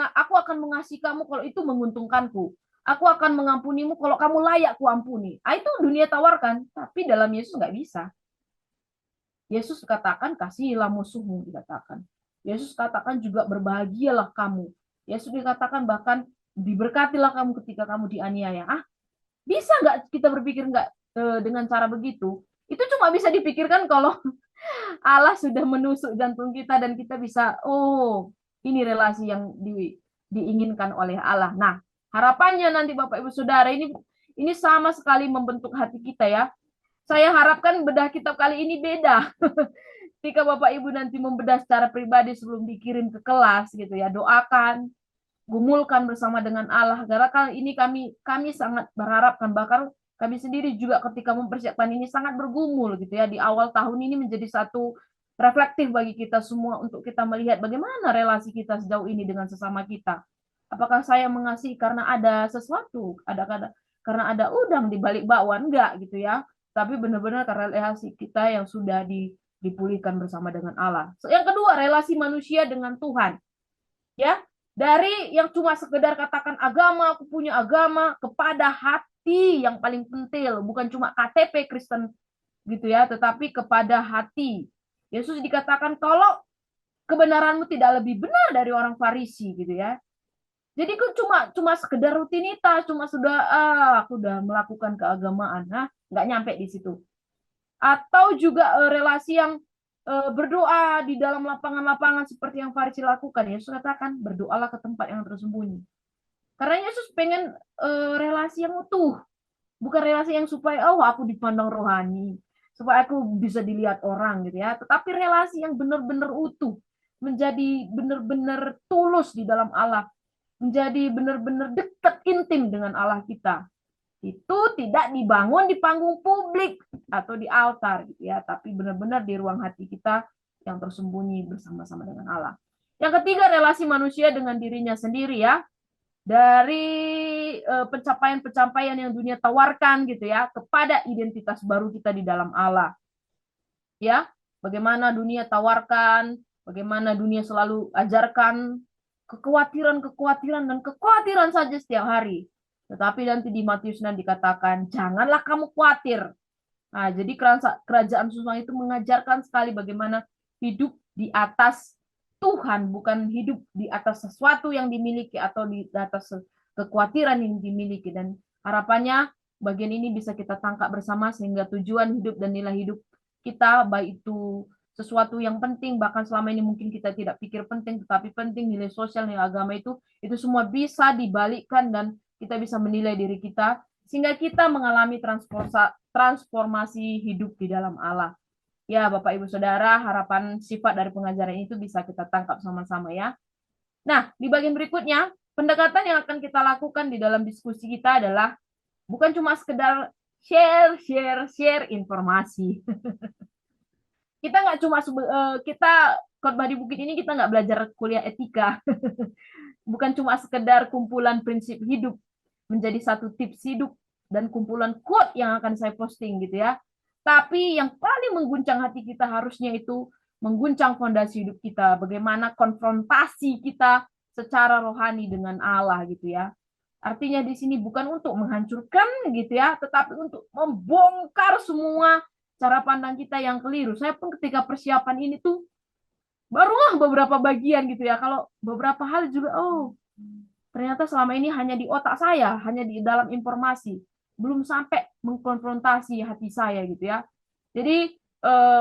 aku akan mengasihi kamu kalau itu menguntungkanku. Aku akan mengampunimu kalau kamu layak kuampuni. Itu dunia tawarkan, tapi dalam Yesus nggak bisa. Yesus katakan kasihilah musuhmu, dikatakan. Yesus katakan juga berbahagialah kamu. Yesus dikatakan bahkan diberkatilah kamu ketika kamu dianiaya. Bisa nggak kita berpikir nggak dengan cara begitu? Itu cuma bisa dipikirkan kalau Allah sudah menusuk jantung kita dan kita bisa, oh, ini relasi yang diinginkan oleh Allah. Nah, harapannya nanti Bapak Ibu Saudara ini sama sekali membentuk hati kita ya. Saya harapkan bedah kitab kali ini beda. Ketika Bapak Ibu nanti membedah secara pribadi sebelum dikirim ke kelas gitu ya, doakan, gumulkan bersama dengan Allah. Karena kali ini kami sangat berharapkan, bahkan kami sendiri juga ketika mempersiapkan ini sangat bergumul gitu ya. Di awal tahun ini menjadi satu reflektif bagi kita semua untuk kita melihat bagaimana relasi kita sejauh ini dengan sesama kita. Apakah saya mengasihi karena ada sesuatu, karena ada udang di balik bakwan, enggak gitu ya. Tapi benar-benar karena relasi kita yang sudah dipulihkan bersama dengan Allah. Yang kedua, relasi manusia dengan Tuhan. Ya, dari yang cuma sekedar katakan agama, aku punya agama, kepada hati yang paling penting, bukan cuma KTP Kristen gitu ya, tetapi kepada hati. Yesus dikatakan kalau kebenaranmu tidak lebih benar dari orang Farisi gitu ya. Jadi aku cuma sekedar rutinitas, cuma sudah aku udah melakukan keagamaan, nggak nyampe di situ. Atau juga relasi yang berdoa di dalam lapangan-lapangan seperti yang Farisi lakukan. Yesus katakan berdoalah ke tempat yang tersembunyi. Karena Yesus pengen relasi yang utuh, bukan relasi yang supaya aku dipandang rohani, supaya aku bisa dilihat orang gitu ya. Tetapi relasi yang benar-benar utuh, menjadi benar-benar tulus di dalam Allah, menjadi benar-benar dekat intim dengan Allah kita. Itu tidak dibangun di panggung publik atau di altar gitu ya, tapi benar-benar di ruang hati kita yang tersembunyi bersama-sama dengan Allah. Yang ketiga, relasi manusia dengan dirinya sendiri ya. Dari pencapaian-pencapaian yang dunia tawarkan gitu ya, kepada identitas baru kita di dalam Allah. Ya, bagaimana dunia tawarkan, bagaimana dunia selalu ajarkan kekhawatiran dan kekhawatiran saja setiap hari. Tetapi nanti di Matius 6 dikatakan, janganlah kamu khawatir. Nah, jadi kerajaan surga itu mengajarkan sekali bagaimana hidup di atas Tuhan, bukan hidup di atas sesuatu yang dimiliki atau di atas kekhawatiran yang dimiliki. Dan harapannya bagian ini bisa kita tangkap bersama sehingga tujuan hidup dan nilai hidup kita, baik itu sesuatu yang penting, bahkan selama ini mungkin kita tidak pikir penting, tetapi penting, nilai sosial, nilai agama itu semua bisa dibalikkan dan kita bisa menilai diri kita sehingga kita mengalami transformasi hidup di dalam Allah. Ya, Bapak Ibu Saudara, harapan sifat dari pengajaran itu bisa kita tangkap sama-sama ya. Nah, di bagian berikutnya, pendekatan yang akan kita lakukan di dalam diskusi kita adalah bukan cuma sekedar share informasi. Kita nggak cuma kita khotbah di bukit ini kita nggak belajar kuliah etika. Bukan cuma sekedar kumpulan prinsip hidup menjadi satu tips hidup dan kumpulan quote yang akan saya posting gitu ya. Tapi yang paling mengguncang hati kita harusnya itu mengguncang fondasi hidup kita, bagaimana konfrontasi kita secara rohani dengan Allah gitu ya. Artinya di sini bukan untuk menghancurkan gitu ya, tetapi untuk membongkar semua cara pandang kita yang keliru. Saya pun ketika persiapan ini tuh barulah beberapa bagian gitu ya. Kalau beberapa hal juga, ternyata selama ini hanya di otak saya, hanya di dalam informasi, belum sampai mengkonfrontasi hati saya gitu ya. Jadi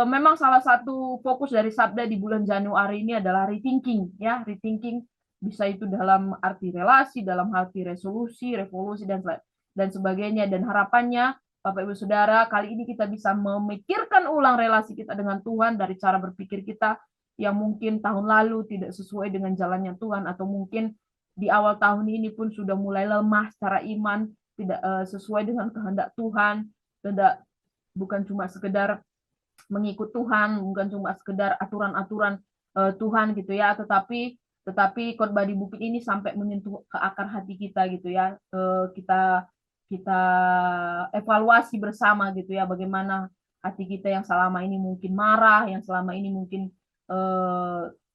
memang salah satu fokus dari Sabda di bulan Januari ini adalah rethinking ya, rethinking bisa itu dalam arti relasi, dalam arti resolusi, revolusi dan sebagainya. Dan harapannya Bapak Ibu Saudara, kali ini kita bisa memikirkan ulang relasi kita dengan Tuhan dari cara berpikir kita yang mungkin tahun lalu tidak sesuai dengan jalannya Tuhan, atau mungkin di awal tahun ini pun sudah mulai lemah secara iman, tidak sesuai dengan kehendak Tuhan, bukan cuma sekedar mengikut Tuhan, bukan cuma sekedar aturan-aturan Tuhan gitu ya, tetapi khotbah di bukit ini sampai menyentuh ke akar hati kita gitu ya. Kita evaluasi bersama gitu ya, bagaimana hati kita yang selama ini mungkin marah, yang selama ini mungkin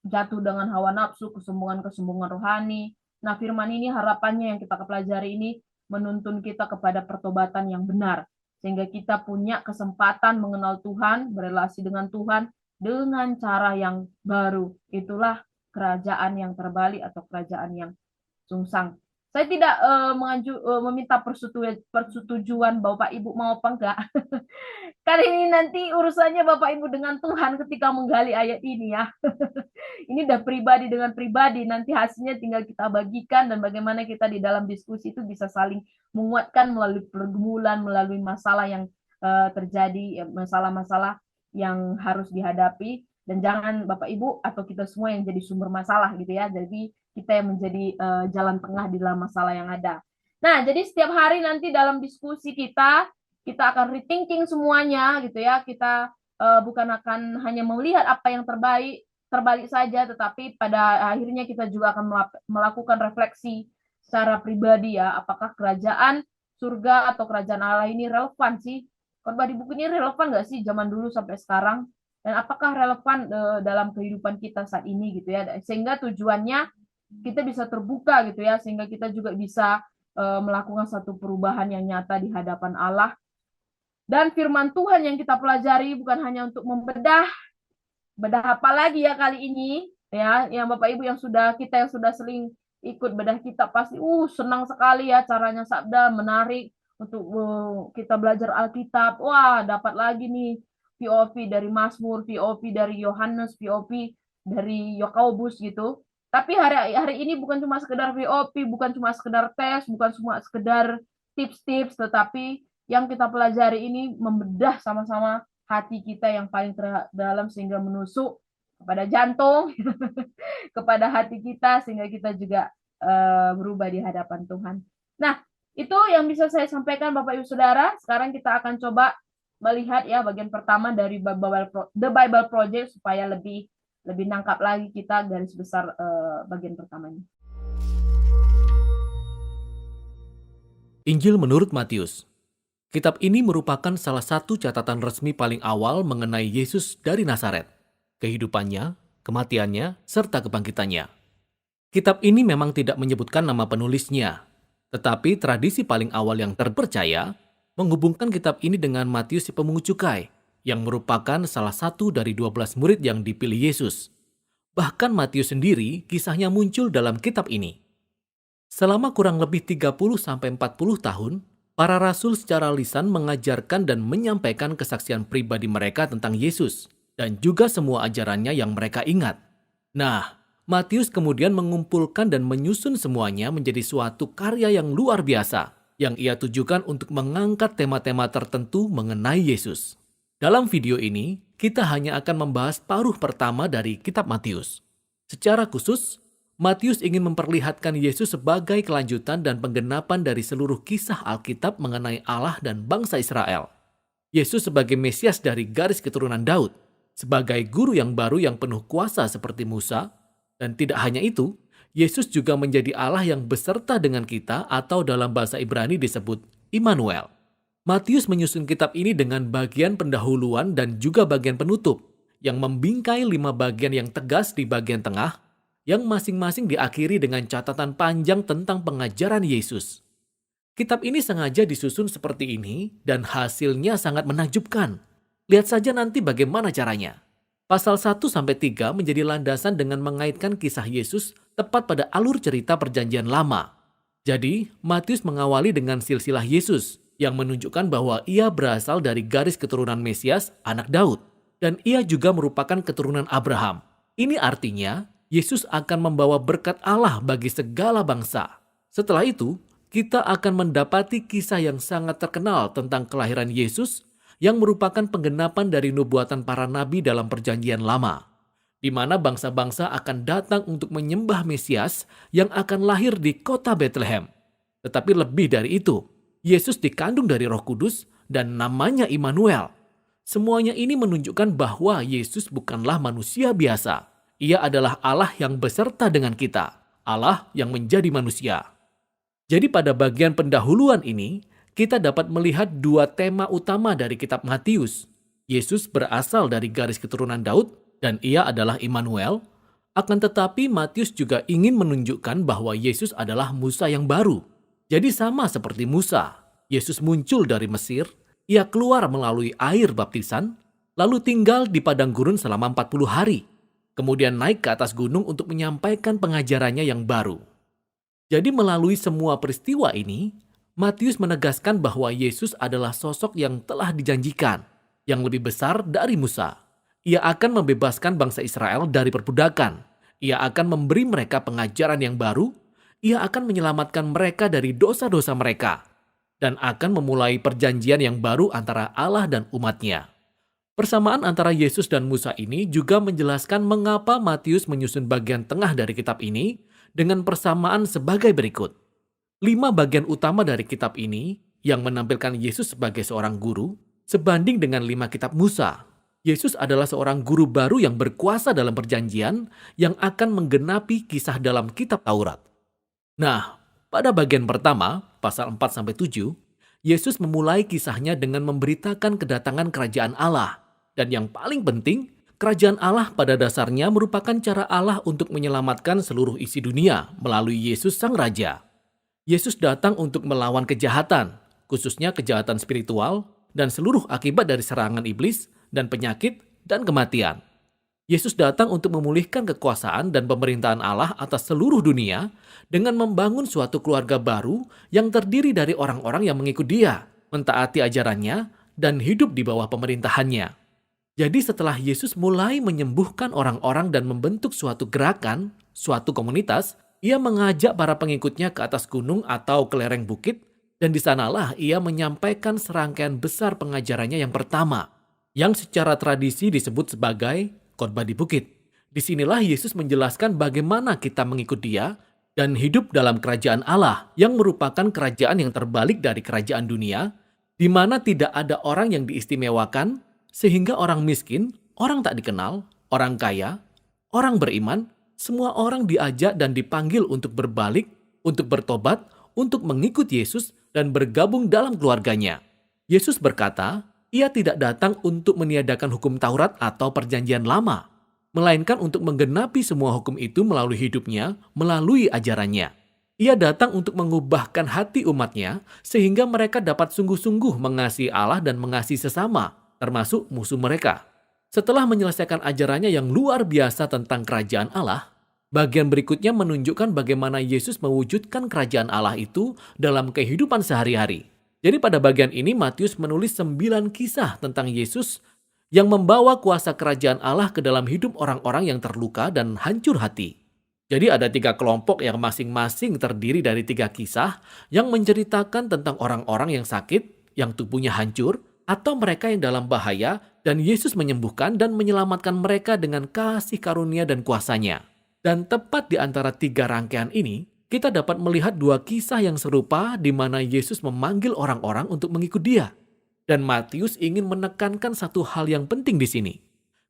jatuh dengan hawa nafsu, kesombongan rohani. Nah, firman ini harapannya yang kita pelajari ini menuntun kita kepada pertobatan yang benar, sehingga kita punya kesempatan mengenal Tuhan, berelasi dengan Tuhan dengan cara yang baru. Itulah kerajaan yang terbalik atau kerajaan yang sungsang. Saya tidak meminta persetujuan Bapak Ibu mau apa enggak. Kali ini nanti urusannya Bapak Ibu dengan Tuhan ketika menggali ayat ini ya. Ini udah pribadi dengan pribadi, nanti hasilnya tinggal kita bagikan dan bagaimana kita di dalam diskusi itu bisa saling menguatkan melalui pergumulan, melalui masalah yang terjadi, masalah-masalah yang harus dihadapi, dan jangan Bapak Ibu atau kita semua yang jadi sumber masalah gitu ya. Jadi kita yang menjadi jalan tengah di dalam masalah yang ada. Nah, jadi setiap hari nanti dalam diskusi kita akan rethinking semuanya gitu ya. Kita bukan akan hanya melihat apa yang terbalik saja, tetapi pada akhirnya kita juga akan melakukan refleksi secara pribadi ya, apakah kerajaan surga atau kerajaan Allah ini relevan sih? Khotbah di buku ini relevan nggak sih zaman dulu sampai sekarang? Dan apakah relevan dalam kehidupan kita saat ini gitu ya? Sehingga tujuannya kita bisa terbuka gitu ya, sehingga kita juga bisa melakukan satu perubahan yang nyata di hadapan Allah. Dan firman Tuhan yang kita pelajari bukan hanya untuk bedah apa lagi ya kali ini ya, yang Bapak Ibu yang kita yang sudah sering ikut bedah kitab pasti senang sekali ya caranya Sabda, menarik untuk kita belajar Alkitab. Wah, dapat lagi nih POV dari Mazmur, POV dari Yohanes, POV dari Yakobus gitu. Tapi hari ini bukan cuma sekedar POV, bukan cuma sekedar tes, bukan cuma sekedar tips-tips, tetapi yang kita pelajari ini membedah sama-sama hati kita yang paling terdalam sehingga menusuk kepada jantung, kepada hati kita sehingga kita juga berubah di hadapan Tuhan. Nah, itu yang bisa saya sampaikan Bapak Ibu Saudara. Sekarang kita akan coba melihat ya bagian pertama dari The Bible Project supaya lebih nangkap lagi kita garis besar bagian pertamanya. Injil menurut Matius. Kitab ini merupakan salah satu catatan resmi paling awal mengenai Yesus dari Nazaret, kehidupannya, kematiannya, serta kebangkitannya. Kitab ini memang tidak menyebutkan nama penulisnya, tetapi tradisi paling awal yang terpercaya menghubungkan kitab ini dengan Matius si pemungut cukai, yang merupakan salah satu dari 12 murid yang dipilih Yesus. Bahkan Matius sendiri kisahnya muncul dalam kitab ini. Selama kurang lebih 30-40 tahun, para rasul secara lisan mengajarkan dan menyampaikan kesaksian pribadi mereka tentang Yesus dan juga semua ajarannya yang mereka ingat. Nah, Matius kemudian mengumpulkan dan menyusun semuanya menjadi suatu karya yang luar biasa yang ia tujukan untuk mengangkat tema-tema tertentu mengenai Yesus. Dalam video ini, kita hanya akan membahas paruh pertama dari kitab Matius. Secara khusus, Matius ingin memperlihatkan Yesus sebagai kelanjutan dan penggenapan dari seluruh kisah Alkitab mengenai Allah dan bangsa Israel. Yesus sebagai Mesias dari garis keturunan Daud, sebagai guru yang baru yang penuh kuasa seperti Musa, dan tidak hanya itu, Yesus juga menjadi Allah yang beserta dengan kita atau dalam bahasa Ibrani disebut Immanuel. Matius menyusun kitab ini dengan bagian pendahuluan dan juga bagian penutup, yang membingkai 5 bagian yang tegas di bagian tengah, yang masing-masing diakhiri dengan catatan panjang tentang pengajaran Yesus. Kitab ini sengaja disusun seperti ini dan hasilnya sangat menakjubkan. Lihat saja nanti bagaimana caranya. Pasal 1-3 menjadi landasan dengan mengaitkan kisah Yesus tepat pada alur cerita Perjanjian Lama. Jadi, Matius mengawali dengan silsilah Yesus yang menunjukkan bahwa ia berasal dari garis keturunan Mesias, anak Daud, dan ia juga merupakan keturunan Abraham. Ini artinya Yesus akan membawa berkat Allah bagi segala bangsa. Setelah itu, kita akan mendapati kisah yang sangat terkenal tentang kelahiran Yesus yang merupakan penggenapan dari nubuatan para nabi dalam Perjanjian Lama, di mana bangsa-bangsa akan datang untuk menyembah Mesias yang akan lahir di kota Bethlehem. Tetapi lebih dari itu, Yesus dikandung dari Roh Kudus dan namanya Immanuel. Semuanya ini menunjukkan bahwa Yesus bukanlah manusia biasa. Ia adalah Allah yang beserta dengan kita, Allah yang menjadi manusia. Jadi pada bagian pendahuluan ini, kita dapat melihat 2 tema utama dari kitab Matius. Yesus berasal dari garis keturunan Daud dan ia adalah Immanuel. Akan tetapi Matius juga ingin menunjukkan bahwa Yesus adalah Musa yang baru. Jadi sama seperti Musa, Yesus muncul dari Mesir, ia keluar melalui air baptisan, lalu tinggal di padang gurun selama 40 hari. kemudian naik ke atas gunung untuk menyampaikan pengajarannya yang baru. Jadi melalui semua peristiwa ini, Matius menegaskan bahwa Yesus adalah sosok yang telah dijanjikan, yang lebih besar dari Musa. Ia akan membebaskan bangsa Israel dari perbudakan. Ia akan memberi mereka pengajaran yang baru. Ia akan menyelamatkan mereka dari dosa-dosa mereka. Dan akan memulai perjanjian yang baru antara Allah dan umatnya. Persamaan antara Yesus dan Musa ini juga menjelaskan mengapa Matius menyusun bagian tengah dari kitab ini dengan persamaan sebagai berikut. 5 bagian utama dari kitab ini yang menampilkan Yesus sebagai seorang guru sebanding dengan 5 kitab Musa. Yesus adalah seorang guru baru yang berkuasa dalam perjanjian yang akan menggenapi kisah dalam kitab Taurat. Nah, pada bagian pertama, pasal 4-7, Yesus memulai kisahnya dengan memberitakan kedatangan kerajaan Allah. Dan yang paling penting, kerajaan Allah pada dasarnya merupakan cara Allah untuk menyelamatkan seluruh isi dunia melalui Yesus Sang Raja. Yesus datang untuk melawan kejahatan, khususnya kejahatan spiritual, dan seluruh akibat dari serangan iblis, dan penyakit, dan kematian. Yesus datang untuk memulihkan kekuasaan dan pemerintahan Allah atas seluruh dunia dengan membangun suatu keluarga baru yang terdiri dari orang-orang yang mengikut Dia, mentaati ajarannya, dan hidup di bawah pemerintahannya. Jadi setelah Yesus mulai menyembuhkan orang-orang dan membentuk suatu gerakan, suatu komunitas, Ia mengajak para pengikutnya ke atas gunung atau ke lereng bukit, dan di sanalah Ia menyampaikan serangkaian besar pengajarannya yang pertama, yang secara tradisi disebut sebagai khotbah di bukit. Disinilah Yesus menjelaskan bagaimana kita mengikut Dia dan hidup dalam kerajaan Allah yang merupakan kerajaan yang terbalik dari kerajaan dunia, di mana tidak ada orang yang diistimewakan, sehingga orang miskin, orang tak dikenal, orang kaya, orang beriman, semua orang diajak dan dipanggil untuk berbalik, untuk bertobat, untuk mengikut Yesus dan bergabung dalam keluarganya. Yesus berkata, Ia tidak datang untuk meniadakan hukum Taurat atau perjanjian lama, melainkan untuk menggenapi semua hukum itu melalui hidupnya, melalui ajarannya. Ia datang untuk mengubahkan hati umatnya, sehingga mereka dapat sungguh-sungguh mengasihi Allah dan mengasihi sesama, termasuk musuh mereka. Setelah menyelesaikan ajarannya yang luar biasa tentang kerajaan Allah, bagian berikutnya menunjukkan bagaimana Yesus mewujudkan kerajaan Allah itu dalam kehidupan sehari-hari. Jadi pada bagian ini Matius menulis 9 kisah tentang Yesus yang membawa kuasa kerajaan Allah ke dalam hidup orang-orang yang terluka dan hancur hati. Jadi ada 3 kelompok yang masing-masing terdiri dari 3 kisah yang menceritakan tentang orang-orang yang sakit, yang tubuhnya hancur, atau mereka yang dalam bahaya, dan Yesus menyembuhkan dan menyelamatkan mereka dengan kasih karunia dan kuasanya. Dan tepat di antara 3 rangkaian ini, kita dapat melihat 2 kisah yang serupa di mana Yesus memanggil orang-orang untuk mengikut Dia. Dan Matius ingin menekankan satu hal yang penting di sini.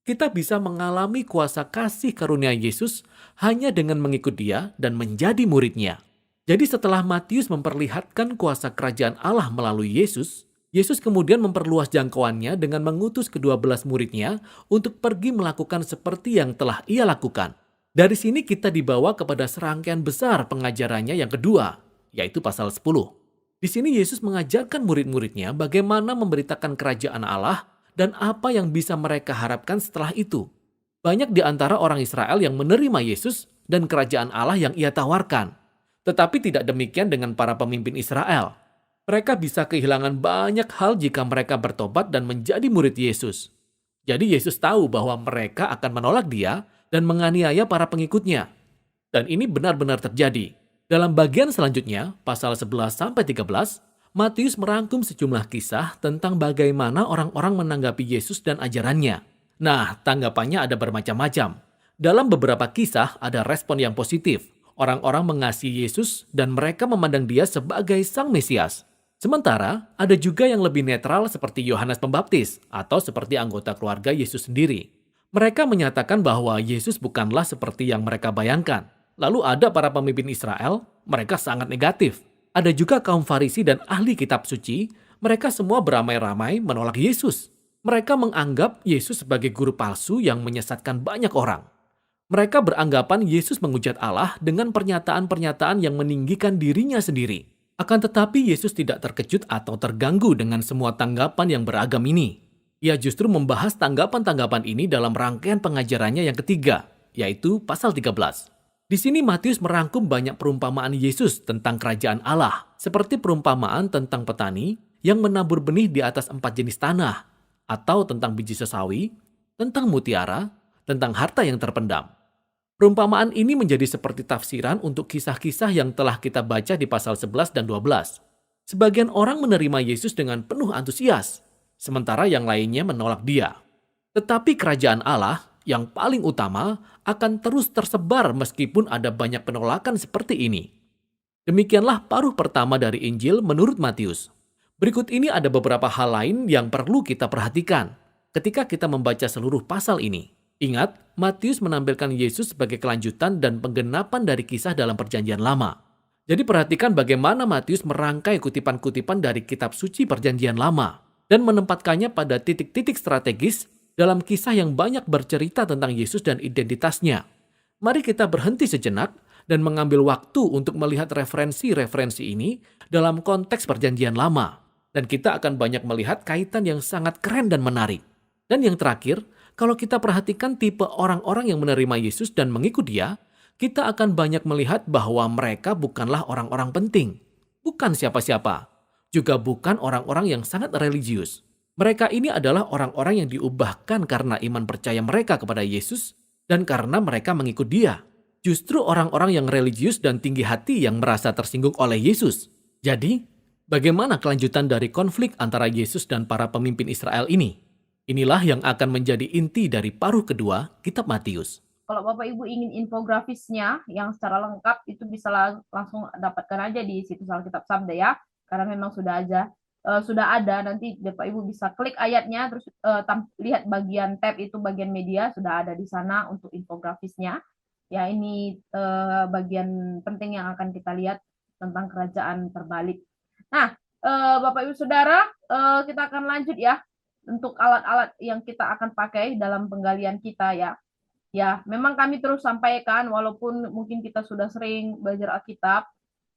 Kita bisa mengalami kuasa kasih karunia Yesus hanya dengan mengikut Dia dan menjadi murid-Nya. Jadi setelah Matius memperlihatkan kuasa kerajaan Allah melalui Yesus, Yesus kemudian memperluas jangkauannya dengan mengutus ke-12 murid-Nya untuk pergi melakukan seperti yang telah Ia lakukan. Dari sini kita dibawa kepada serangkaian besar pengajarannya yang kedua, yaitu pasal 10. Di sini Yesus mengajarkan murid-muridnya bagaimana memberitakan kerajaan Allah dan apa yang bisa mereka harapkan setelah itu. Banyak di antara orang Israel yang menerima Yesus dan kerajaan Allah yang Ia tawarkan. Tetapi tidak demikian dengan para pemimpin Israel. Mereka bisa kehilangan banyak hal jika mereka bertobat dan menjadi murid Yesus. Jadi Yesus tahu bahwa mereka akan menolak Dia dan menganiaya para pengikutnya. Dan ini benar-benar terjadi. Dalam bagian selanjutnya, pasal 11-13, Matius merangkum sejumlah kisah tentang bagaimana orang-orang menanggapi Yesus dan ajarannya. Nah, tanggapannya ada bermacam-macam. Dalam beberapa kisah ada respon yang positif. Orang-orang mengasihi Yesus dan mereka memandang Dia sebagai Sang Mesias. Sementara, ada juga yang lebih netral seperti Yohanes Pembaptis atau seperti anggota keluarga Yesus sendiri. Mereka menyatakan bahwa Yesus bukanlah seperti yang mereka bayangkan. Lalu ada para pemimpin Israel, mereka sangat negatif. Ada juga kaum Farisi dan ahli kitab suci, mereka semua beramai-ramai menolak Yesus. Mereka menganggap Yesus sebagai guru palsu yang menyesatkan banyak orang. Mereka beranggapan Yesus menghujat Allah dengan pernyataan-pernyataan yang meninggikan dirinya sendiri. Akan tetapi Yesus tidak terkejut atau terganggu dengan semua tanggapan yang beragam ini. Ia justru membahas tanggapan-tanggapan ini dalam rangkaian pengajarannya yang ketiga, yaitu pasal 13. Di sini Matius merangkum banyak perumpamaan Yesus tentang kerajaan Allah, seperti perumpamaan tentang petani yang menabur benih di atas 4 jenis tanah, atau tentang biji sesawi, tentang mutiara, tentang harta yang terpendam. Perumpamaan ini menjadi seperti tafsiran untuk kisah-kisah yang telah kita baca di pasal 11 dan 12. Sebagian orang menerima Yesus dengan penuh antusias, sementara yang lainnya menolak dia. Tetapi kerajaan Allah yang paling utama akan terus tersebar meskipun ada banyak penolakan seperti ini. Demikianlah paruh pertama dari Injil menurut Matius. Berikut ini ada beberapa hal lain yang perlu kita perhatikan ketika kita membaca seluruh pasal ini. Ingat, Matius menampilkan Yesus sebagai kelanjutan dan penggenapan dari kisah dalam Perjanjian Lama. Jadi perhatikan bagaimana Matius merangkai kutipan-kutipan dari kitab suci Perjanjian Lama dan menempatkannya pada titik-titik strategis dalam kisah yang banyak bercerita tentang Yesus dan identitasnya. Mari kita berhenti sejenak dan mengambil waktu untuk melihat referensi-referensi ini dalam konteks Perjanjian Lama. Dan kita akan banyak melihat kaitan yang sangat keren dan menarik. Dan yang terakhir, kalau kita perhatikan tipe orang-orang yang menerima Yesus dan mengikut dia, kita akan banyak melihat bahwa mereka bukanlah orang-orang penting. Bukan siapa-siapa. Juga bukan orang-orang yang sangat religius. Mereka ini adalah orang-orang yang diubahkan karena iman percaya mereka kepada Yesus dan karena mereka mengikut dia. Justru orang-orang yang religius dan tinggi hati yang merasa tersinggung oleh Yesus. Jadi, bagaimana kelanjutan dari konflik antara Yesus dan para pemimpin Israel ini? Inilah yang akan menjadi inti dari paruh kedua kitab Matius. Kalau Bapak Ibu ingin infografisnya yang secara lengkap itu bisa langsung dapatkan aja di situs Alkitab Sabda ya, karena memang sudah ada nanti Bapak Ibu bisa klik ayatnya terus lihat bagian tab itu bagian media sudah ada di sana untuk infografisnya. Ya ini bagian penting yang akan kita lihat tentang kerajaan terbalik. Nah, Bapak Ibu Saudara, kita akan lanjut ya untuk alat-alat yang kita akan pakai dalam penggalian kita ya. Ya, memang kami terus sampaikan walaupun mungkin kita sudah sering belajar Alkitab,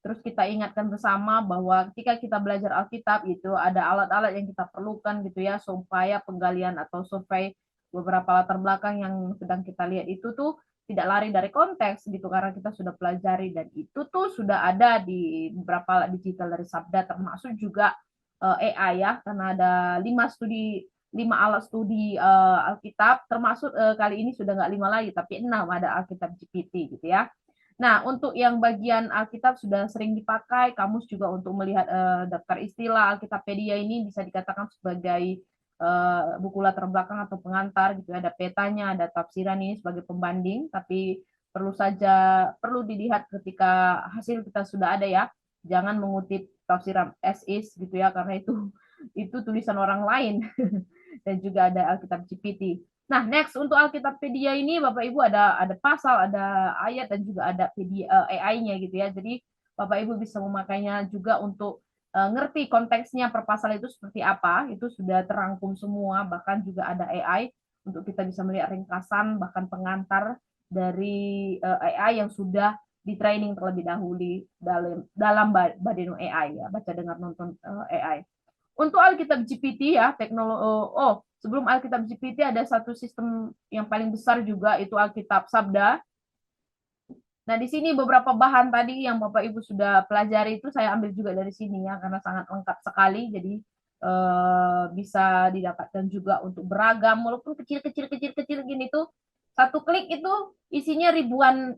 terus kita ingatkan bersama bahwa ketika kita belajar Alkitab itu ada alat-alat yang kita perlukan gitu ya supaya penggalian atau survei beberapa latar belakang yang sedang kita lihat itu tuh tidak lari dari konteks gitu karena kita sudah pelajari dan itu tuh sudah ada di beberapa alat digital dari Sabda termasuk juga AI ya karena ada 5 alat studi Alkitab termasuk kali ini sudah nggak 5 lagi tapi 6 ada Alkitab GPT gitu ya. Nah untuk yang bagian Alkitab sudah sering dipakai kamus juga untuk melihat daftar istilah Alkitapedia ini bisa dikatakan sebagai buku latar belakang atau pengantar gitu ada petanya ada tafsiran ini sebagai pembanding tapi perlu dilihat ketika hasil kita sudah ada ya jangan mengutip tafsiran as is gitu ya karena itu tulisan orang lain dan juga ada Alkitab GPT. Nah, next untuk Alkitapedia ini Bapak Ibu ada pasal, ada ayat dan juga ada AI-nya gitu ya. Jadi Bapak Ibu bisa memakainya juga untuk ngerti konteksnya per pasal itu seperti apa. Itu sudah terangkum semua, bahkan juga ada AI untuk kita bisa melihat ringkasan bahkan pengantar dari AI yang sudah di training terlebih dahulu dalam Badeno AI ya, baca dengar nonton AI. Untuk Alkitab GPT ya, sebelum Alkitab GPT ada satu sistem yang paling besar juga itu Alkitab Sabda. Nah, di sini beberapa bahan tadi yang Bapak Ibu sudah pelajari itu saya ambil juga dari sini ya karena sangat lengkap sekali. Jadi bisa didapatkan juga untuk beragam walaupun kecil-kecil gini tuh satu klik itu isinya ribuan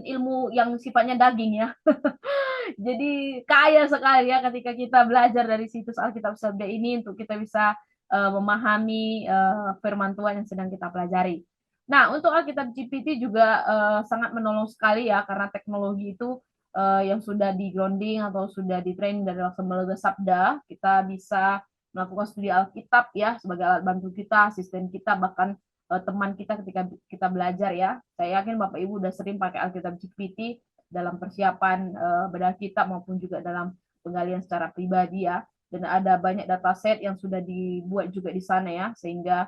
ilmu yang sifatnya daging ya. Jadi kaya sekali ya ketika kita belajar dari situs Alkitab Sabda ini untuk kita bisa memahami firman Tuhan yang sedang kita pelajari. Nah, untuk Alkitab GPT juga sangat menolong sekali ya karena teknologi itu yang sudah di-grounding atau sudah di-training dari lembaga Sabda, kita bisa melakukan studi Alkitab ya sebagai alat bantu kita, asisten kita, bahkan teman kita ketika kita belajar ya. Saya yakin Bapak Ibu udah sering pakai Alkitab GPT dalam persiapan bedah kitab maupun juga dalam penggalian secara pribadi ya. Dan ada banyak dataset yang sudah dibuat juga di sana ya, sehingga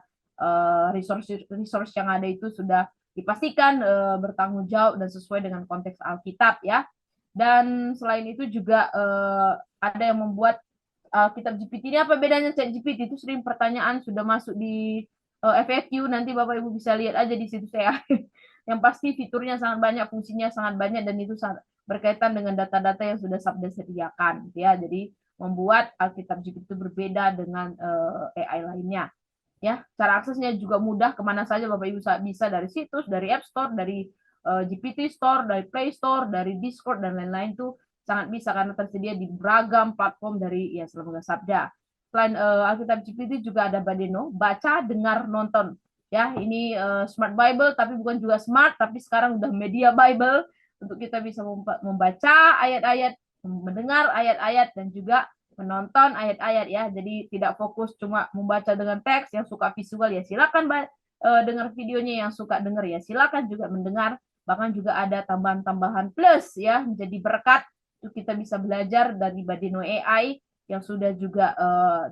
resource yang ada itu sudah dipastikan bertanggung jawab dan sesuai dengan konteks Alkitab ya. Dan selain itu juga ada yang membuat Alkitab GPT ini apa bedanya Chat GPT itu sering pertanyaan sudah masuk di FAQ nanti Bapak Ibu bisa lihat aja di situ saya yang pasti fiturnya sangat banyak, fungsinya sangat banyak, dan itu sangat berkaitan dengan data-data yang sudah Sabda sediakan, gitu ya. Jadi membuat Alkitab GPT itu berbeda dengan AI lainnya. Ya, cara aksesnya juga mudah, kemana saja Bapak Ibu bisa, dari situs, dari App Store, dari GPT Store, dari Play Store, dari Discord dan lain-lain tuh sangat bisa karena tersedia di beragam platform dari ya Selamga Sabda. Selain Alkitab GPT juga ada Badeno, baca, dengar, nonton. Ya, ini Smart Bible tapi bukan juga smart, tapi sekarang udah Media Bible untuk kita bisa membaca ayat-ayat, mendengar ayat-ayat, dan juga menonton ayat-ayat ya. Jadi tidak fokus cuma membaca dengan teks. Yang suka visual ya silakan dengar videonya, yang suka dengar ya silakan juga mendengar. Bahkan juga ada tambahan-tambahan plus ya, menjadi berkat untuk kita bisa belajar dari Badeno AI yang sudah juga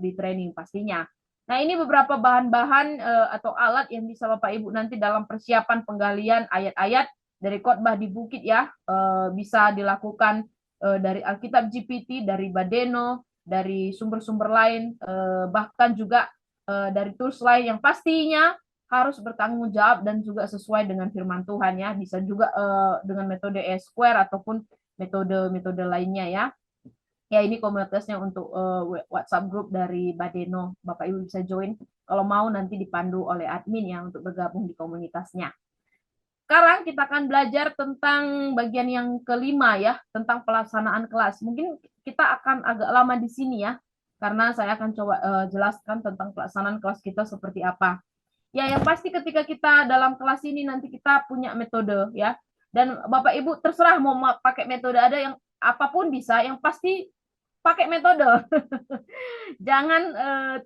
di training pastinya. Nah, ini beberapa bahan-bahan atau alat yang bisa Bapak Ibu nanti dalam persiapan penggalian ayat-ayat dari khotbah di bukit ya, bisa dilakukan dari Alkitab GPT, dari Badeno, dari sumber-sumber lain, bahkan juga dari tools lain yang pastinya harus bertanggung jawab dan juga sesuai dengan firman Tuhan ya. Bisa juga dengan metode Square ataupun metode-metode lainnya ya. Ya, ini komunitasnya untuk WhatsApp group dari Badeno. Bapak Ibu bisa join kalau mau, nanti dipandu oleh admin ya untuk bergabung di komunitasnya. Sekarang kita akan belajar tentang bagian yang kelima ya, tentang pelaksanaan kelas. Mungkin kita akan agak lama di sini ya, karena saya akan coba jelaskan tentang pelaksanaan kelas kita seperti apa. Ya, yang pasti ketika kita dalam kelas ini nanti kita punya metode ya. Dan Bapak Ibu terserah mau pakai metode, ada yang apapun bisa, yang pasti pakai metode. Jangan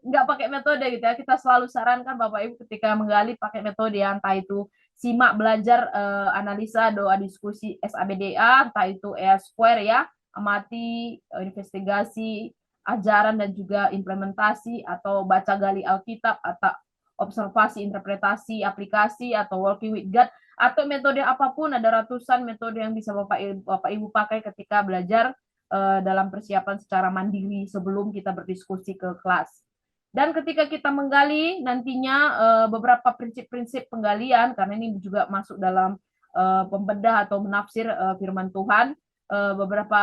nggak pakai metode gitu ya. Kita selalu sarankan Bapak Ibu ketika menggali pakai metode ya, entah itu simak belajar analisa doa diskusi SABDA, entah itu Square ya, amati investigasi ajaran dan juga implementasi, atau baca gali Alkitab, atau observasi interpretasi aplikasi, atau working with God, atau metode apapun. Ada ratusan metode yang bisa Bapak Ibu pakai ketika belajar dalam persiapan secara mandiri sebelum kita berdiskusi ke kelas. Dan ketika kita menggali nantinya beberapa prinsip-prinsip penggalian, karena ini juga masuk dalam pembedah atau menafsir firman Tuhan, beberapa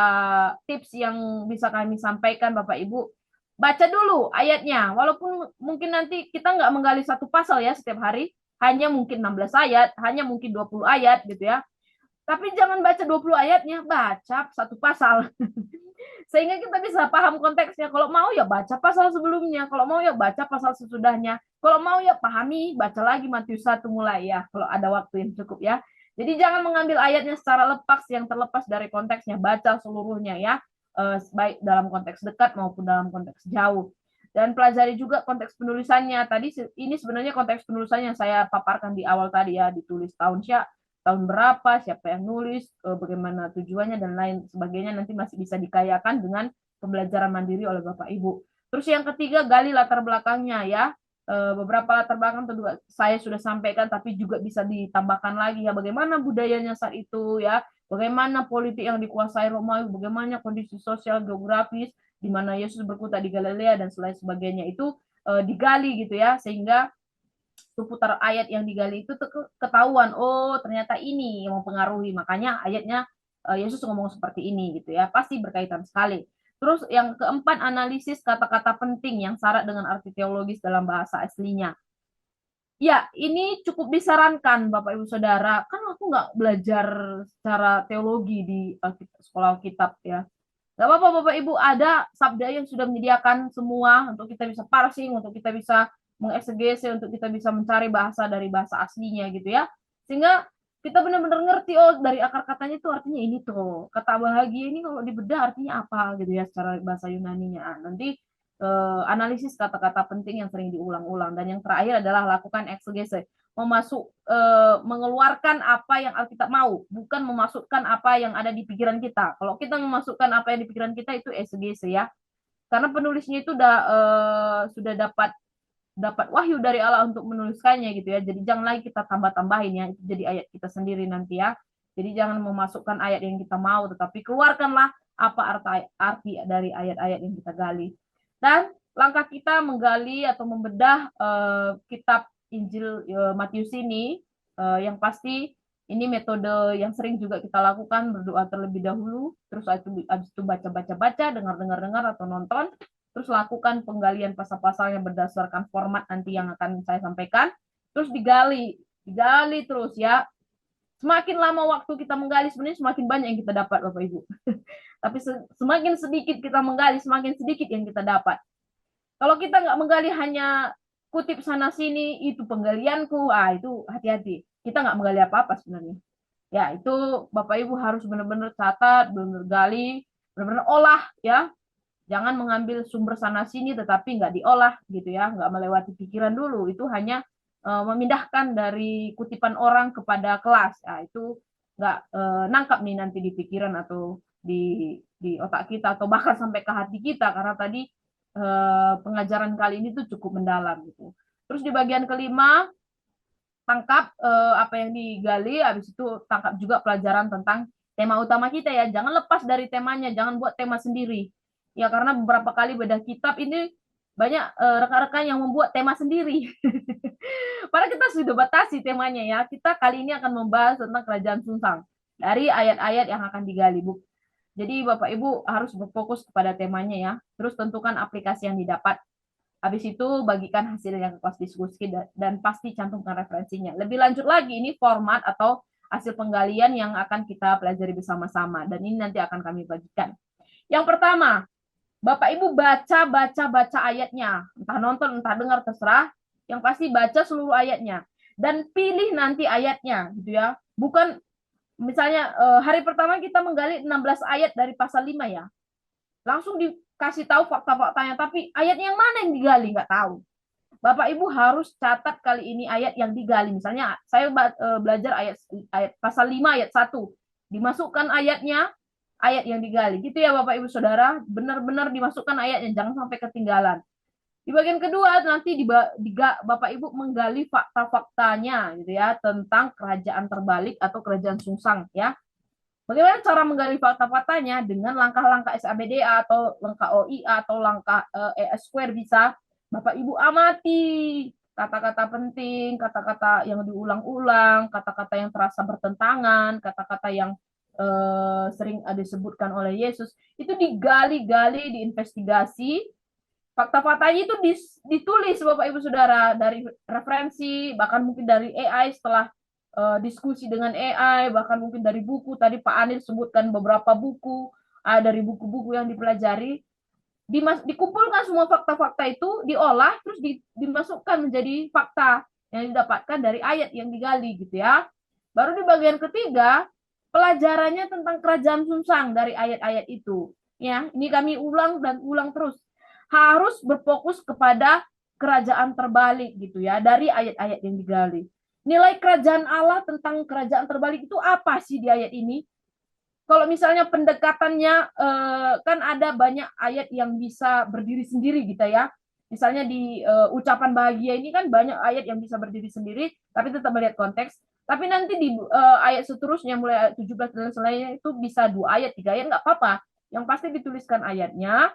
tips yang bisa kami sampaikan Bapak Ibu. Baca dulu ayatnya, walaupun mungkin nanti kita nggak menggali satu pasal ya setiap hari, hanya mungkin 16 ayat, hanya mungkin 20 ayat gitu ya. Tapi jangan baca 20 ayatnya, baca satu pasal. Sehingga kita bisa paham konteksnya. Kalau mau ya baca pasal sebelumnya, kalau mau ya baca pasal sesudahnya. Kalau mau ya pahami, baca lagi Matius 1 mulai ya, kalau ada waktu yang cukup ya. Jadi jangan mengambil ayatnya secara lepas, yang terlepas dari konteksnya, baca seluruhnya ya, baik dalam konteks dekat maupun dalam konteks jauh. Dan pelajari juga konteks penulisannya. Tadi ini sebenarnya konteks penulisannya yang saya paparkan di awal tadi ya, ditulis tahun berapa, siapa yang nulis, bagaimana tujuannya, dan lain sebagainya, nanti masih bisa dikayakan dengan pembelajaran mandiri oleh Bapak Ibu. Terus yang ketiga, gali latar belakangnya ya. Beberapa latar belakang tentu saya sudah sampaikan, tapi juga bisa ditambahkan lagi ya, bagaimana budayanya saat itu ya, bagaimana politik yang dikuasai Romawi, bagaimana kondisi sosial geografis di mana Yesus berkutat di Galilea dan selain sebagainya, itu digali gitu ya, sehingga seputar ayat yang digali itu ketahuan, oh ternyata ini yang mempengaruhi, makanya ayatnya Yesus ngomong seperti ini gitu ya, pasti berkaitan sekali. Terus yang keempat, analisis kata-kata penting yang syarat dengan arti teologis dalam bahasa aslinya. Ya, ini cukup disarankan Bapak Ibu Saudara, kan aku nggak belajar secara teologi di sekolah Alkitab ya. Gak apa-apa Bapak Ibu, ada sabda yang sudah menyediakan semua untuk kita bisa parsing, untuk kita bisa mengeksegese, untuk kita bisa mencari bahasa dari bahasa aslinya gitu ya. Sehingga kita benar-benar ngerti, oh dari akar katanya itu artinya ini tuh. Kata bahagia ini kalau dibedah artinya apa gitu ya secara bahasa Yunaninya. Nanti analisis kata-kata penting yang sering diulang-ulang. Dan yang terakhir adalah lakukan eksegese, mengeluarkan apa yang Alkitab mau, bukan memasukkan apa yang ada di pikiran kita. Kalau kita memasukkan apa yang di pikiran kita, itu eksegese ya, karena penulisnya itu sudah dapat wahyu dari Allah untuk menuliskannya gitu ya. Jadi jangan lagi kita tambah-tambahin ya, itu jadi ayat kita sendiri nanti ya. Jadi jangan memasukkan ayat yang kita mau, tetapi keluarkanlah apa arti dari ayat-ayat yang kita gali. Dan langkah kita menggali atau membedah kitab Injil Matius ini, yang pasti Ini metode yang sering juga kita lakukan, berdoa terlebih dahulu, terus habis itu baca-baca-baca, dengar-dengar atau nonton, terus lakukan penggalian pasal-pasal yang berdasarkan format nanti yang akan saya sampaikan, terus digali, digali terus ya. Semakin lama waktu kita menggali, sebenarnya semakin banyak yang kita dapat, Bapak Ibu. Tapi semakin sedikit kita menggali, semakin sedikit yang kita dapat. Kalau kita nggak menggali hanya kutip sana sini, itu penggalianku, itu hati-hati. Kita nggak menggali apa-apa sebenarnya. Ya, itu Bapak Ibu harus benar-benar catat, benar-benar gali, benar-benar olah ya. Jangan mengambil sumber sana sini tetapi nggak diolah gitu ya, nggak melewati pikiran dulu. Itu hanya memindahkan dari kutipan orang kepada kelas. Nah, itu nggak nangkap nih nanti di pikiran atau di otak kita atau bahkan sampai ke hati kita karena tadi pengajaran kali ini tuh cukup mendalam gitu. Terus di bagian kelima tangkap apa yang digali, habis itu tangkap juga pelajaran tentang tema utama kita ya. Jangan lepas dari temanya, jangan buat tema sendiri. Ya karena beberapa kali beda kitab ini banyak rekan-rekan yang membuat tema sendiri. Padahal kita sudah batasi temanya ya. Kita kali ini akan membahas tentang kerajaan Sunsang dari ayat-ayat yang akan digali, Bu. Jadi Bapak Ibu harus berfokus kepada temanya ya. Terus tentukan aplikasi yang didapat. Habis itu bagikan hasilnya ke kelas diskusi dan pasti cantumkan referensinya. Lebih lanjut lagi ini format atau hasil penggalian yang akan kita pelajari bersama-sama dan ini nanti akan kami bagikan. Yang pertama, Bapak Ibu baca ayatnya. Entah nonton, entah dengar terserah. Yang pasti baca seluruh ayatnya dan pilih nanti ayatnya gitu ya. Bukan misalnya hari pertama kita menggali 16 ayat dari pasal 5 ya. Langsung dikasih tahu fakta-faktanya, tapi ayat yang mana yang digali nggak tahu. Bapak Ibu harus catat kali ini ayat yang digali. Misalnya saya belajar ayat pasal 5 ayat 1. Dimasukkan ayatnya, ayat yang digali. Gitu ya Bapak Ibu Saudara, benar-benar dimasukkan ayatnya, jangan sampai ketinggalan. Di bagian kedua nanti Bapak Ibu menggali fakta-faktanya gitu ya tentang kerajaan terbalik atau kerajaan Sungsang ya. Bagaimana cara menggali fakta-faktanya dengan langkah-langkah SABDA atau langkah OIA atau langkah ES Square bisa Bapak Ibu amati kata-kata penting, kata-kata yang diulang-ulang, kata-kata yang terasa bertentangan, kata-kata yang sering disebutkan oleh Yesus, itu digali-gali, diinvestigasi, fakta-faktanya itu ditulis Bapak Ibu Saudara dari referensi, bahkan mungkin dari AI setelah diskusi dengan AI, bahkan mungkin dari buku. Tadi Pak Anil sebutkan beberapa buku, dari buku-buku yang dipelajari, dikumpulkan semua fakta-fakta itu, diolah, terus dimasukkan menjadi fakta yang didapatkan dari ayat yang digali gitu ya. Baru di bagian ketiga, pelajarannya tentang kerajaan Sunsang dari ayat-ayat itu. Ya, ini kami ulang dan ulang terus. Harus berfokus kepada kerajaan terbalik gitu ya dari ayat-ayat yang digali. Nilai kerajaan Allah tentang kerajaan terbalik itu apa sih di ayat ini? Kalau misalnya pendekatannya kan ada banyak ayat yang bisa berdiri sendiri gitu ya. Misalnya di ucapan bahagia ini kan banyak ayat yang bisa berdiri sendiri, tapi tetap melihat konteks. Tapi nanti di ayat seterusnya mulai ayat 17 dan selainnya itu bisa 2 ayat, 3 ayat nggak apa-apa. Yang pasti dituliskan ayatnya.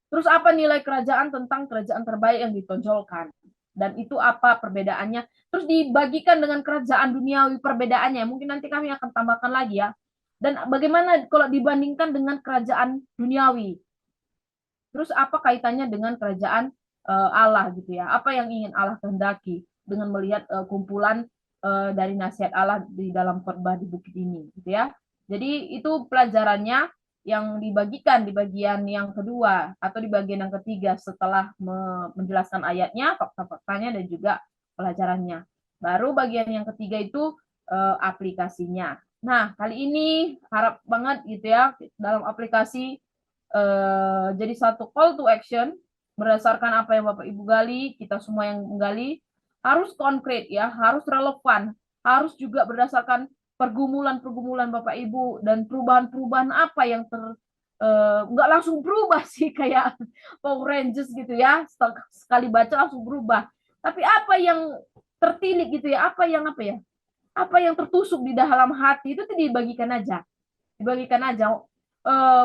Terus apa nilai kerajaan tentang kerajaan terbaik yang ditonjolkan? Dan itu apa perbedaannya? Terus dibagikan dengan kerajaan duniawi perbedaannya. Mungkin nanti kami akan tambahkan lagi ya. Dan bagaimana kalau dibandingkan dengan kerajaan duniawi? Terus apa kaitannya dengan kerajaan Allah gitu ya? Apa yang ingin Allah kehendaki dengan melihat kumpulan dari nasihat Allah di dalam khotbah di bukit ini gitu ya. Jadi itu pelajarannya yang dibagikan di bagian yang kedua atau di bagian yang ketiga setelah menjelaskan ayatnya, fakta-faktanya dan juga pelajarannya. Baru bagian yang ketiga itu aplikasinya. Nah, kali ini harap banget gitu ya dalam aplikasi jadi satu call to action berdasarkan apa yang Bapak Ibu gali, kita semua yang menggali harus konkret ya, harus relevan, harus juga berdasarkan pergumulan-pergumulan Bapak Ibu dan perubahan-perubahan apa yang nggak langsung berubah sih kayak Power Rangers gitu ya, sekali baca langsung berubah. Tapi apa yang tertilik gitu ya, apa yang tertusuk di dalam hati itu dibagikan aja.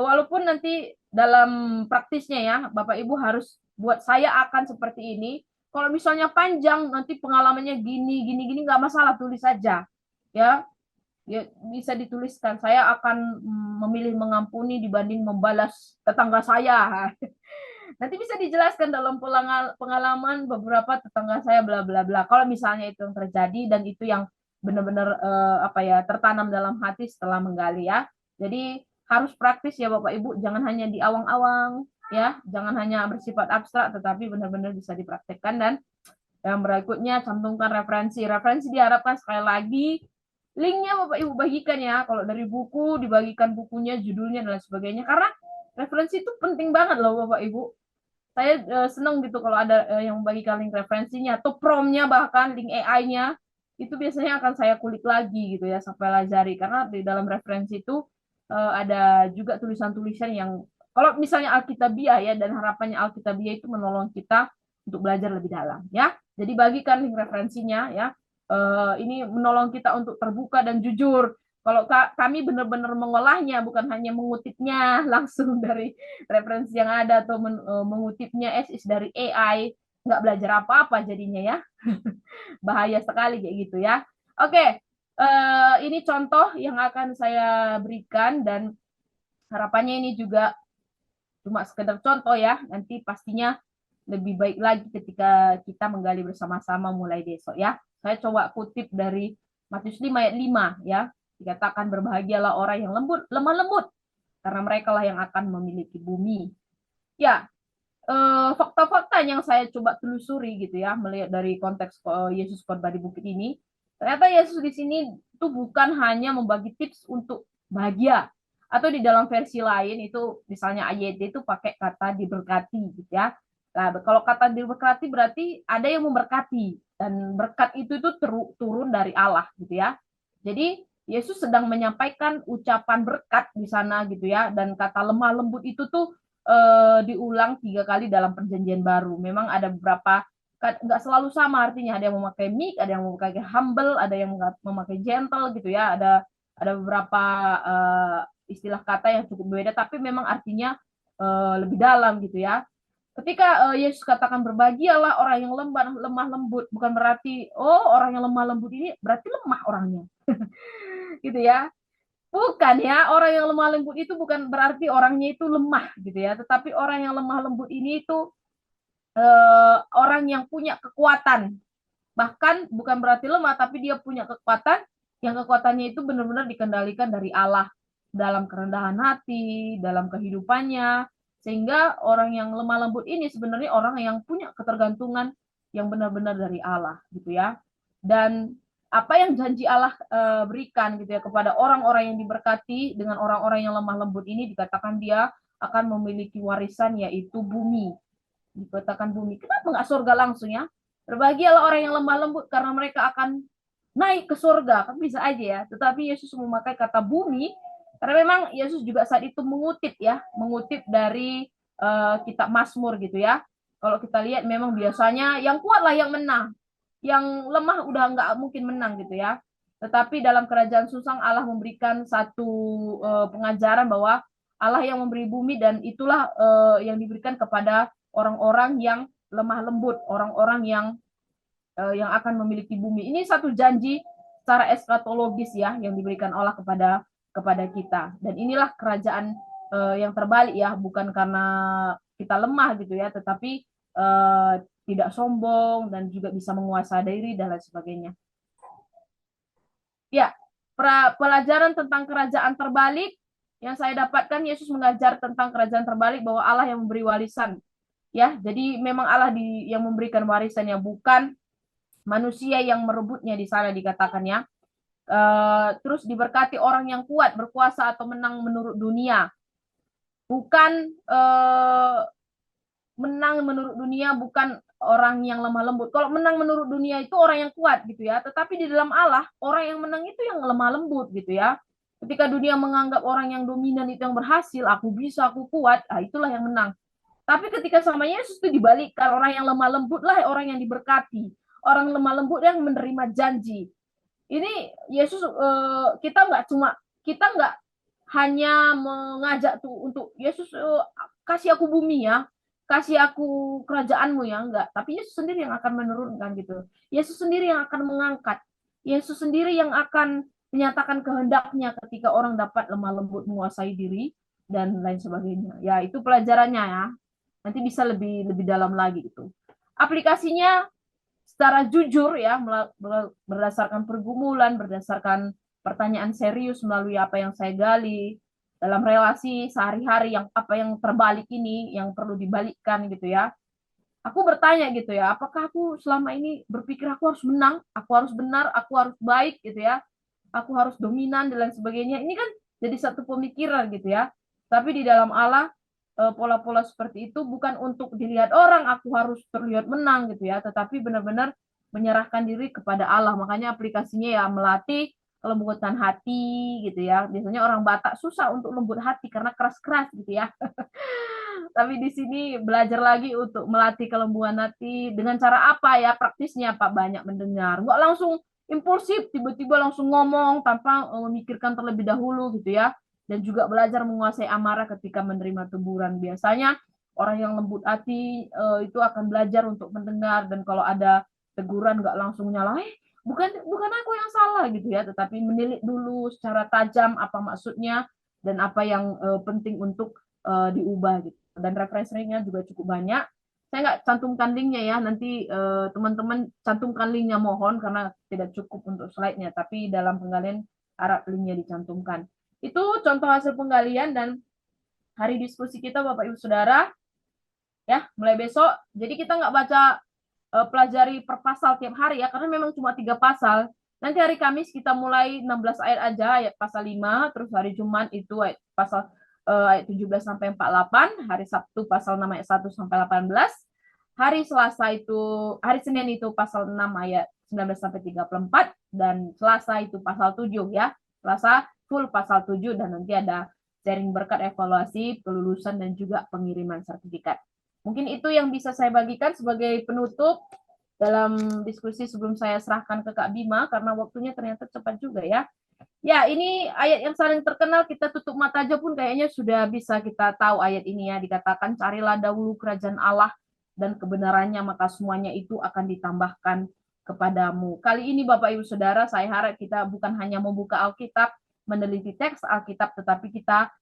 Walaupun nanti dalam praktisnya ya, Bapak Ibu harus buat saya akan seperti ini. Kalau misalnya panjang nanti pengalamannya gini nggak masalah, tulis saja. ya. Ya, bisa dituliskan, saya akan memilih mengampuni dibanding membalas tetangga saya. Nanti bisa dijelaskan dalam pengalaman beberapa tetangga saya bla bla bla. Kalau misalnya itu yang terjadi dan itu yang benar-benar apa ya, tertanam dalam hati setelah menggali ya. Jadi harus praktis ya Bapak Ibu, jangan hanya di awang-awang ya, jangan hanya bersifat abstrak tetapi benar-benar bisa dipraktekkan. Dan yang berikutnya, cantumkan referensi. Referensi diharapkan sekali lagi linknya Bapak Ibu bagikan ya. Kalau dari buku, dibagikan bukunya, judulnya, dan sebagainya. Karena referensi itu penting banget loh Bapak Ibu. Saya senang gitu kalau ada yang membagikan link referensinya atau promnya, bahkan link AI-nya. Itu biasanya akan saya kulik lagi gitu ya, sampai pelajari. Karena di dalam referensi itu ada juga tulisan-tulisan yang, kalau misalnya Alkitabiah ya, dan harapannya Alkitabiah itu menolong kita untuk belajar lebih dalam ya. Jadi bagikan link referensinya ya. Ini menolong kita untuk terbuka dan jujur. Kalau kami benar-benar mengolahnya, bukan hanya mengutipnya langsung dari referensi yang ada atau mengutipnya as is dari AI, nggak belajar apa-apa jadinya ya. Bahaya sekali kayak gitu ya. Oke, ini contoh yang akan saya berikan, dan harapannya ini juga cuma sekedar contoh ya. Nanti pastinya lebih baik lagi ketika kita menggali bersama-sama mulai besok ya. Saya coba kutip dari Matius 5 ayat 5 ya. Dikatakan berbahagialah orang yang lemah lembut, karena mereka lah yang akan memiliki bumi. Ya, fakta-fakta yang saya coba telusuri gitu ya, melihat dari konteks Yesus khotbah di bukit ini, ternyata Yesus di sini itu bukan hanya membagi tips untuk bahagia, atau di dalam versi lain itu misalnya ayat itu pakai kata diberkati gitu ya. Nah, kalau kata diberkati berarti ada yang memberkati, dan berkat itu turun dari Allah gitu ya. Jadi Yesus sedang menyampaikan ucapan berkat di sana gitu ya, dan kata lemah lembut itu tuh diulang 3 kali dalam perjanjian baru. Memang ada beberapa, nggak selalu sama artinya, ada yang memakai meek, ada yang memakai humble, ada yang memakai gentle gitu ya, ada beberapa istilah kata yang cukup berbeda, tapi memang artinya lebih dalam gitu ya. Ketika Yesus katakan berbahagialah orang yang lemah lembut, bukan berarti orang yang lemah lembut ini berarti lemah orangnya gitu ya. Bukan ya, orang yang lemah lembut itu bukan berarti orangnya itu lemah gitu ya, tetapi orang yang lemah lembut ini itu orang yang punya kekuatan. Bahkan bukan berarti lemah, tapi dia punya kekuatan, yang kekuatannya itu benar-benar dikendalikan dari Allah dalam kerendahan hati, dalam kehidupannya. Sehingga orang yang lemah lembut ini sebenarnya orang yang punya ketergantungan yang benar-benar dari Allah gitu ya. Dan apa yang janji Allah berikan gitu ya kepada orang-orang yang diberkati dengan orang-orang yang lemah lembut ini, dikatakan dia akan memiliki warisan, yaitu bumi. Dikatakan bumi, kenapa nggak surga langsung ya? Berbahagialah orang yang lemah lembut, karena mereka akan naik ke surga. Kan bisa aja ya, tetapi Yesus memakai kata bumi karena memang Yesus juga saat itu mengutip ya, mengutip dari kitab Mazmur gitu ya. Kalau kita lihat memang biasanya yang kuat lah yang menang, yang lemah udah nggak mungkin menang gitu ya. Tetapi dalam kerajaan susang Allah memberikan satu pengajaran bahwa Allah yang memberi bumi, dan itulah yang diberikan kepada orang-orang yang lemah lembut, orang-orang yang akan memiliki bumi. Ini satu janji secara eskatologis ya, yang diberikan Allah kepada kita. Dan inilah kerajaan yang terbalik ya, bukan karena kita lemah gitu ya, tetapi tidak sombong dan juga bisa menguasai diri dan lain sebagainya. Ya, pelajaran tentang kerajaan terbalik yang saya dapatkan, Yesus mengajar tentang kerajaan terbalik, bahwa Allah yang memberi warisan. Ya, jadi memang Allah yang memberikan warisan, yang bukan manusia yang merebutnya di sana dikatakan ya. Terus diberkati orang yang kuat, berkuasa atau menang menurut dunia. Bukan menang menurut dunia, bukan orang yang lemah lembut. Kalau menang menurut dunia itu orang yang kuat gitu ya. Tetapi di dalam Allah, orang yang menang itu yang lemah lembut gitu ya. Ketika dunia menganggap orang yang dominan itu yang berhasil, aku bisa, aku kuat, itulah yang menang. Tapi ketika sama Yesus itu dibalikkan, orang yang lemah lembut lah orang yang diberkati. Orang lemah lembut yang menerima janji. Ini Yesus, kita nggak hanya mengajak tuh untuk Yesus, kasih aku bumi ya, kasih aku kerajaanmu ya, enggak. Tapi Yesus sendiri yang akan menurunkan gitu. Yesus sendiri yang akan mengangkat. Yesus sendiri yang akan menyatakan kehendaknya ketika orang dapat lemah lembut menguasai diri dan lain sebagainya. Ya, itu pelajarannya ya. Nanti bisa lebih lebih dalam lagi itu. Aplikasinya secara jujur ya, berdasarkan pergumulan, berdasarkan pertanyaan serius melalui apa yang saya gali dalam relasi sehari-hari, yang apa yang terbalik ini yang perlu dibalikkan gitu ya. Aku bertanya gitu ya, apakah aku selama ini berpikir aku harus menang, aku harus benar, aku harus baik gitu ya, aku harus dominan dan lain sebagainya. Ini kan jadi satu pemikiran gitu ya. Tapi di dalam Allah, pola-pola seperti itu bukan untuk dilihat orang aku harus terlihat menang gitu ya, tetapi benar-benar menyerahkan diri kepada Allah. Makanya aplikasinya ya melatih kelembutan hati gitu ya. Biasanya orang Batak susah untuk lembut hati karena keras-keras gitu ya. Tapi di sini belajar lagi untuk melatih kelembuan hati dengan cara apa ya, praktisnya Pak, banyak mendengar, nggak langsung impulsif tiba-tiba langsung ngomong tanpa memikirkan terlebih dahulu gitu ya, dan juga belajar menguasai amarah ketika menerima teguran. Biasanya orang yang lembut hati itu akan belajar untuk mendengar, dan kalau ada teguran nggak langsung nyalahin, bukan bukan aku yang salah gitu ya, tetapi menilik dulu secara tajam apa maksudnya dan apa yang penting untuk diubah gitu. Dan referensinya juga cukup banyak. Saya nggak cantumkan linknya ya, nanti teman-teman cantumkan linknya mohon, karena tidak cukup untuk slide-nya, tapi dalam penggalian harap linknya dicantumkan. Itu contoh hasil penggalian dan hari diskusi kita Bapak Ibu Saudara ya, mulai besok. Jadi kita nggak baca pelajari per pasal tiap hari ya, karena memang cuma 3 pasal. Nanti hari Kamis kita mulai 16 ayat aja, ayat pasal 5, terus hari Jumat itu ayat pasal ayat 17 sampai 48, hari Sabtu pasal 6 ayat 1 sampai 18, hari Selasa itu, hari Senin itu pasal 6 ayat 19 sampai 34, dan Selasa itu pasal 7 ya. Selasa full pasal 7, dan nanti ada sharing berkat, evaluasi, kelulusan, dan juga pengiriman sertifikat. Mungkin itu yang bisa saya bagikan sebagai penutup dalam diskusi sebelum saya serahkan ke Kak Bima, karena waktunya ternyata cepat juga ya. Ya, ini ayat yang saling terkenal, kita tutup mata aja pun kayaknya sudah bisa kita tahu ayat ini ya. Dikatakan, carilah dahulu kerajaan Allah dan kebenarannya, maka semuanya itu akan ditambahkan kepadamu. Kali ini Bapak Ibu Saudara, saya harap kita bukan hanya membuka Alkitab, meneliti teks Alkitab, tetapi kita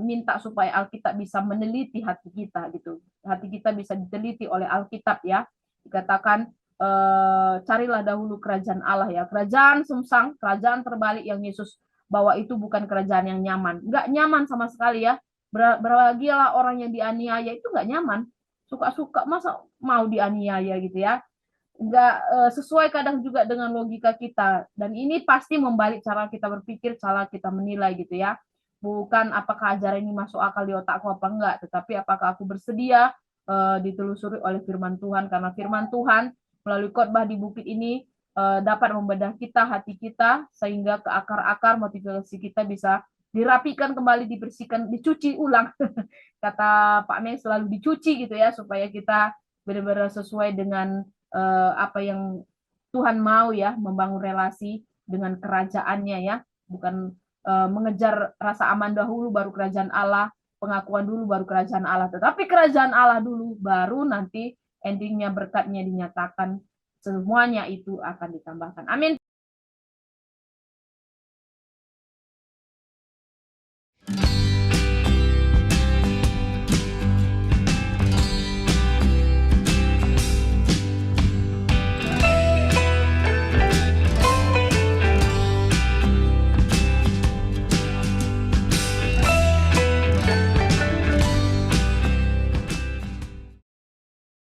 minta supaya Alkitab bisa meneliti hati kita gitu. Hati kita bisa diteliti oleh Alkitab ya. Dikatakan carilah dahulu kerajaan Allah ya. Kerajaan sungsang, kerajaan terbalik yang Yesus bawa itu bukan kerajaan yang nyaman. Enggak nyaman sama sekali ya. Berbahagialah orang yang dianiaya, itu enggak nyaman. Suka-suka masa mau dianiaya gitu ya. Enggak sesuai kadang juga dengan logika kita. Dan ini pasti membalik cara kita berpikir, cara kita menilai gitu ya. Bukan apakah ajaran ini masuk akal di otakku apa enggak, tetapi apakah aku bersedia ditelusuri oleh firman Tuhan, karena firman Tuhan melalui khotbah di bukit ini dapat membedah kita, hati kita, sehingga ke akar-akar motivasi kita bisa dirapikan kembali, dibersihkan, dicuci ulang. Kata Pak Mei selalu dicuci gitu ya, supaya kita benar-benar sesuai dengan apa yang Tuhan mau ya, membangun relasi dengan kerajaannya ya, bukan mengejar rasa aman dahulu baru kerajaan Allah, pengakuan dulu baru kerajaan Allah, tetapi kerajaan Allah dulu baru nanti endingnya berkatnya dinyatakan, semuanya itu akan ditambahkan. Amin.